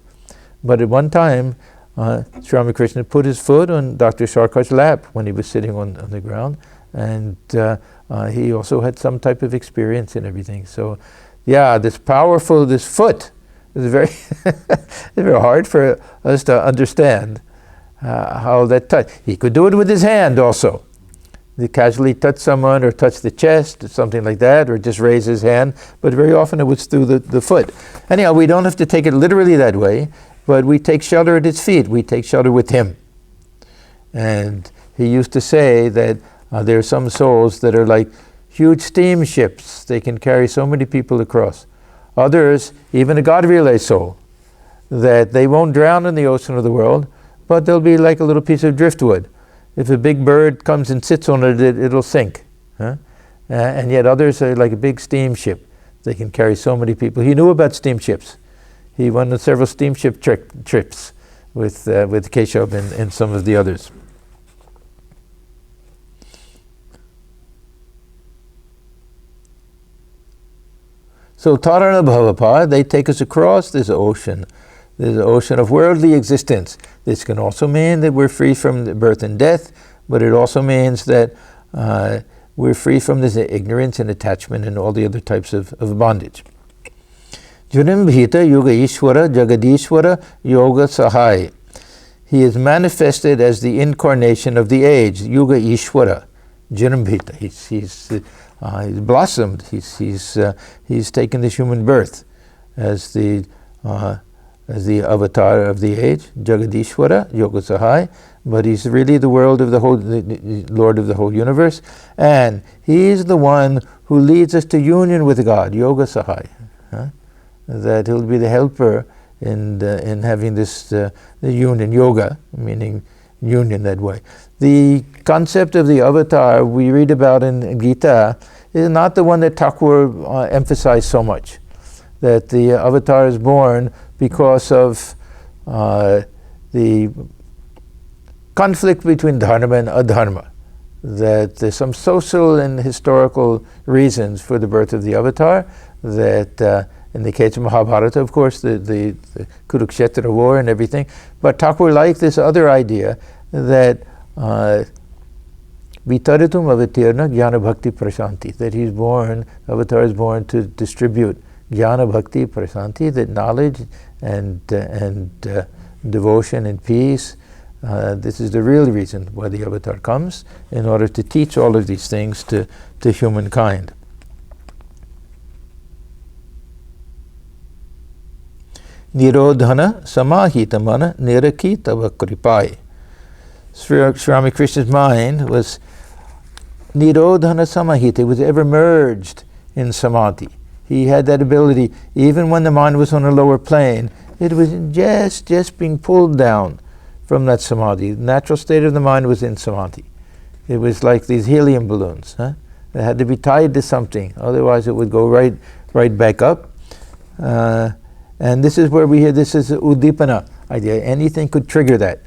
[SPEAKER 1] But at one time, Sri Ramakrishna put his foot on Dr. Sharkar's lap when he was sitting on the ground. And he also had some type of experience in everything. So yeah, this foot is very, it's very hard for us to understand how that touch. He could do it with his hand also. He casually touch someone or touch the chest or something like that, or just raise his hand, but very often it was through the foot. Anyhow, we don't have to take it literally that way, but we take shelter at his feet. We take shelter with him. And he used to say that there are some souls that are like huge steamships. They can carry so many people across. Others, even a God-realized soul, that they won't drown in the ocean of the world, but they'll be like a little piece of driftwood. If a big bird comes and sits on it, it'll sink. And yet others are like a big steamship. They can carry so many people. He knew about steamships. He won several steamship trips with Keshav and some of the others. So Tarana Bhavapa, they take us across this ocean. There's an ocean of worldly existence. This can also mean that we're free from birth and death, but it also means that we're free from this ignorance and attachment and all the other types of bondage. Janambhita Yoga Ishwara Jagadishwara Yoga Sahai. He is manifested as the incarnation of the age, Yoga Ishwara, Janambhita. He's blossomed. He's taken this human birth as the avatar of the age, Jagadishwara, Yoga Sahai, but he's really the Lord of the whole universe, and he's the one who leads us to union with God, Yoga Sahai. That he'll be the helper in having this the union, yoga, meaning union that way. The concept of the avatar we read about in Gita is not the one that Thakur emphasized so much. That the avatar is born because of the conflict between dharma and adharma. That there's some social and historical reasons for the birth of the avatar. That in the case of Mahabharata, of course, the Kurukshetra war and everything. But Thakur liked this other idea that Vitaritum avatirna jnana bhakti prashanti, that he's born, avatar is born to distribute jnana bhakti prashanti, that knowledge and devotion and peace. This is the real reason why the avatar comes, in order to teach all of these things to humankind. Nirodhana samahitamana nirakitava kripai. Sri Ramakrishna's mind was nirodhana samahita. It was ever merged in samadhi. He had that ability, even when the mind was on a lower plane, it was just being pulled down from that samadhi. The natural state of the mind was in samadhi. It was like these helium balloons. It had to be tied to something, otherwise it would go right back up. And this is where we hear this is a udipana idea. Anything could trigger that.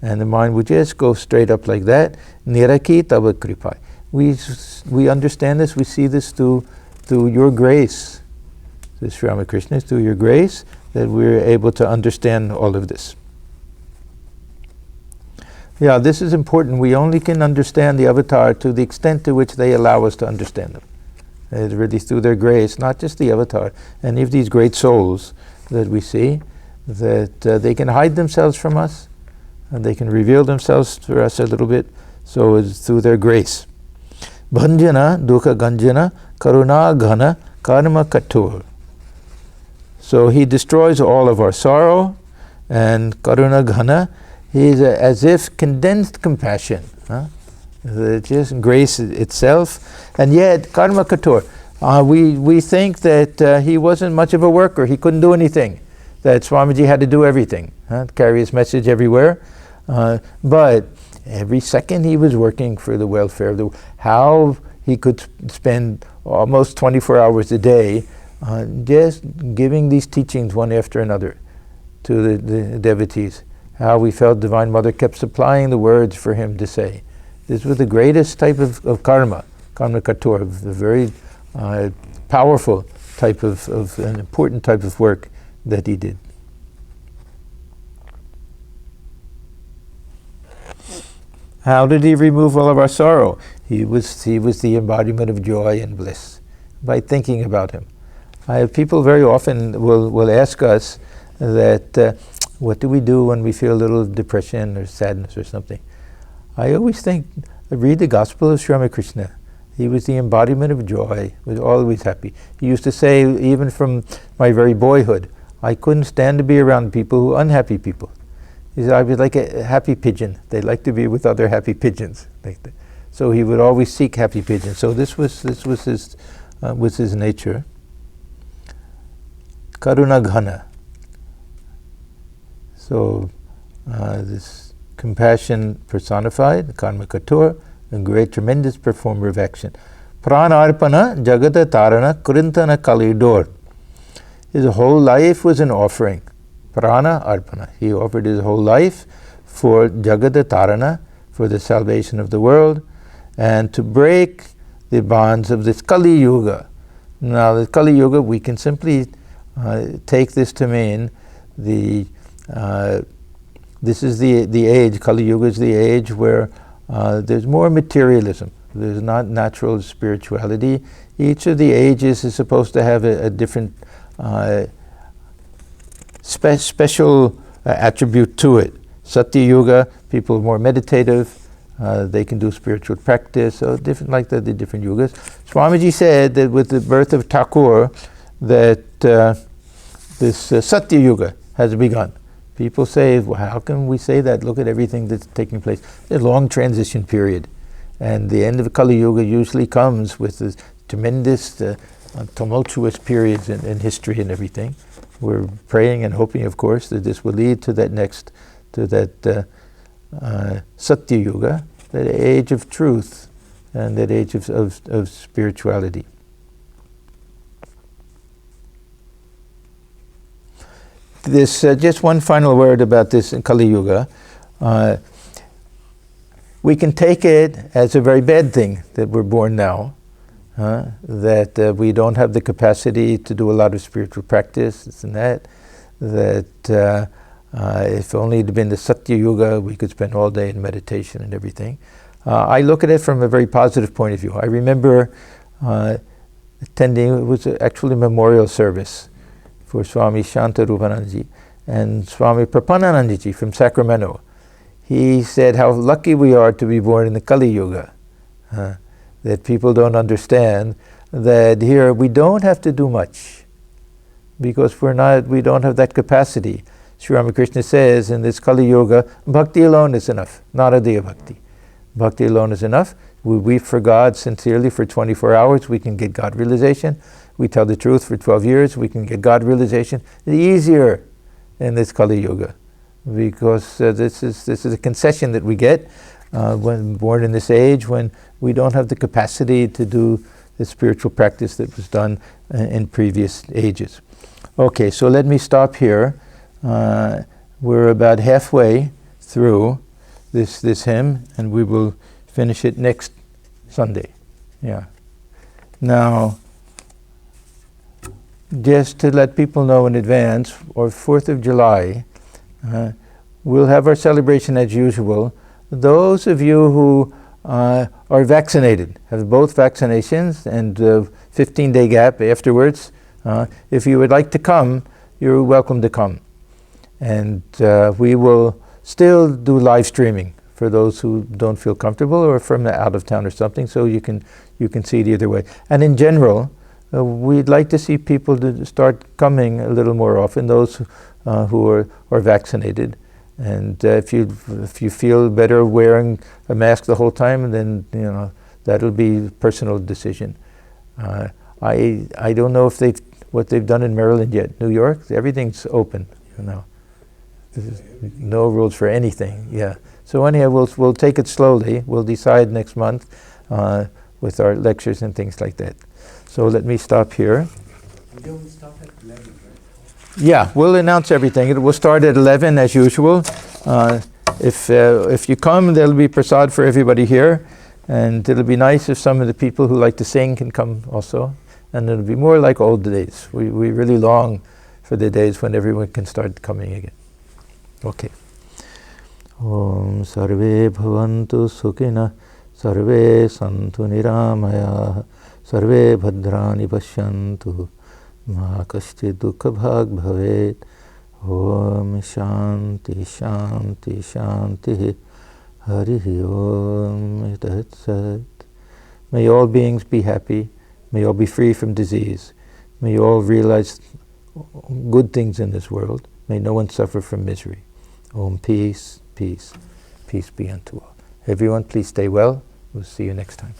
[SPEAKER 1] And the mind would just go straight up like that. Niraki tava kripai. We understand this, we see this through your grace. This Sri Ramakrishna, through your grace, that we're able to understand all of this. Yeah, this is important. We only can understand the avatar to the extent to which they allow us to understand them. It's really through their grace, not just the avatar. Any of these great souls that we see, that they can hide themselves from us, and they can reveal themselves to us a little bit, so it's through their grace. Bhanjana, dukha ganjana, karuna ghana, karma katur. So he destroys all of our sorrow, and karuna ghana, he is as if condensed compassion. just grace itself. And yet, karma kator, we think that he wasn't much of a worker, he couldn't do anything, that Swamiji had to do everything, carry his message everywhere. But every second he was working for the welfare of the world. How he could spend almost 24 hours a day just giving these teachings one after another to the devotees. How we felt Divine Mother kept supplying the words for him to say. This was the greatest type of karma kator, a very powerful type of an important type of work that he did. How did he remove all of our sorrow? He was the embodiment of joy and bliss by thinking about him. People very often will ask us that, what do we do when we feel a little depression or sadness or something? I always think, read the Gospel of Sri Ramakrishna. He was the embodiment of joy, was always happy. He used to say, even from my very boyhood, I couldn't stand to be around people who are unhappy people. He said, I was like a happy pigeon. They like to be with other happy pigeons. So he would always seek happy pigeons. So this was his nature. Karuna Ghana. So this compassion personified, karma kator, a great tremendous performer of action. Prana arpana jagata tarana kurintana kalidor. His whole life was an offering. Prana arpana. He offered his whole life for jagata tarana, for the salvation of the world, and to break the bonds of this Kali Yuga. Now, the Kali Yuga, we can simply take this to mean this is the age. Kali Yuga is the age where there's more materialism. There's not natural spirituality. Each of the ages is supposed to have a different special attribute to it. Satya Yuga, people are more meditative. They can do spiritual practice. So different, like the different yugas. Swamiji said that with the birth of Thakur, that this Satya Yuga has begun. People say, well, how can we say that? Look at everything that's taking place. There's a long transition period. And the end of Kali Yuga usually comes with this tremendous tumultuous periods in history and everything. We're praying and hoping, of course, that this will lead to that Satya Yuga, that age of truth and that age of spirituality. This just one final word about this in Kali Yuga. We can take it as a very bad thing that we're born now, that we don't have the capacity to do a lot of spiritual practice, this and that. That if only it had been the Satya Yuga, we could spend all day in meditation and everything. I look at it from a very positive point of view. I remember attending, it was actually a memorial service for Swami Shantarupananji and Swami Prapananandaji from Sacramento. He said how lucky we are to be born in the Kali Yuga, that people don't understand that here we don't have to do much because we don't have that capacity. Sri Ramakrishna says in this Kali Yuga, bhakti alone is enough, not adhya bhakti. Bhakti alone is enough. We weep for God sincerely for 24 hours, we can get God realization. We tell the truth for 12 years, we can get God realization. It's easier in this Kali Yuga because this is a concession that we get when born in this age, when we don't have the capacity to do the spiritual practice that was done in previous ages. Okay, so let me stop here. We're about halfway through this hymn, and we will finish it next Sunday. Yeah. Now, just to let people know in advance, or 4th of July, we'll have our celebration as usual. Those of you who are vaccinated, have both vaccinations and 15-day gap afterwards, if you would like to come, you're welcome to come. And we will still do live streaming for those who don't feel comfortable or from out of town or something, so you can see it either way. And in general, we'd like to see people to start coming a little more often, those who are vaccinated, And if you feel better wearing a mask the whole time, then that'll be a personal decision. I don't know if what they've done in Maryland yet. New York, everything's open. There's no rules for anything. Yeah. So anyhow, we'll take it slowly. We'll decide next month with our lectures and things like that. So let me stop here.
[SPEAKER 2] Don't stop at 11, right?
[SPEAKER 1] Yeah, we'll announce everything. It will start at 11 as usual. If you come, there'll be prasad for everybody here, and it'll be nice if some of the people who like to sing can come also. And it'll be more like old days. We really long for the days when everyone can start coming again. Okay. Om sarve bhavantu sukhina sarve santu niramaya sarve bhadrani pashyantu ma kashchid dukha bhag bhavet. Om shanti shanti shanti harihi om tat sat. May all beings be happy. May all be free from disease. May you all realize good things in this world. May no one suffer from misery. Om peace, peace, peace be unto all. Everyone, please stay well. We'll see you next time.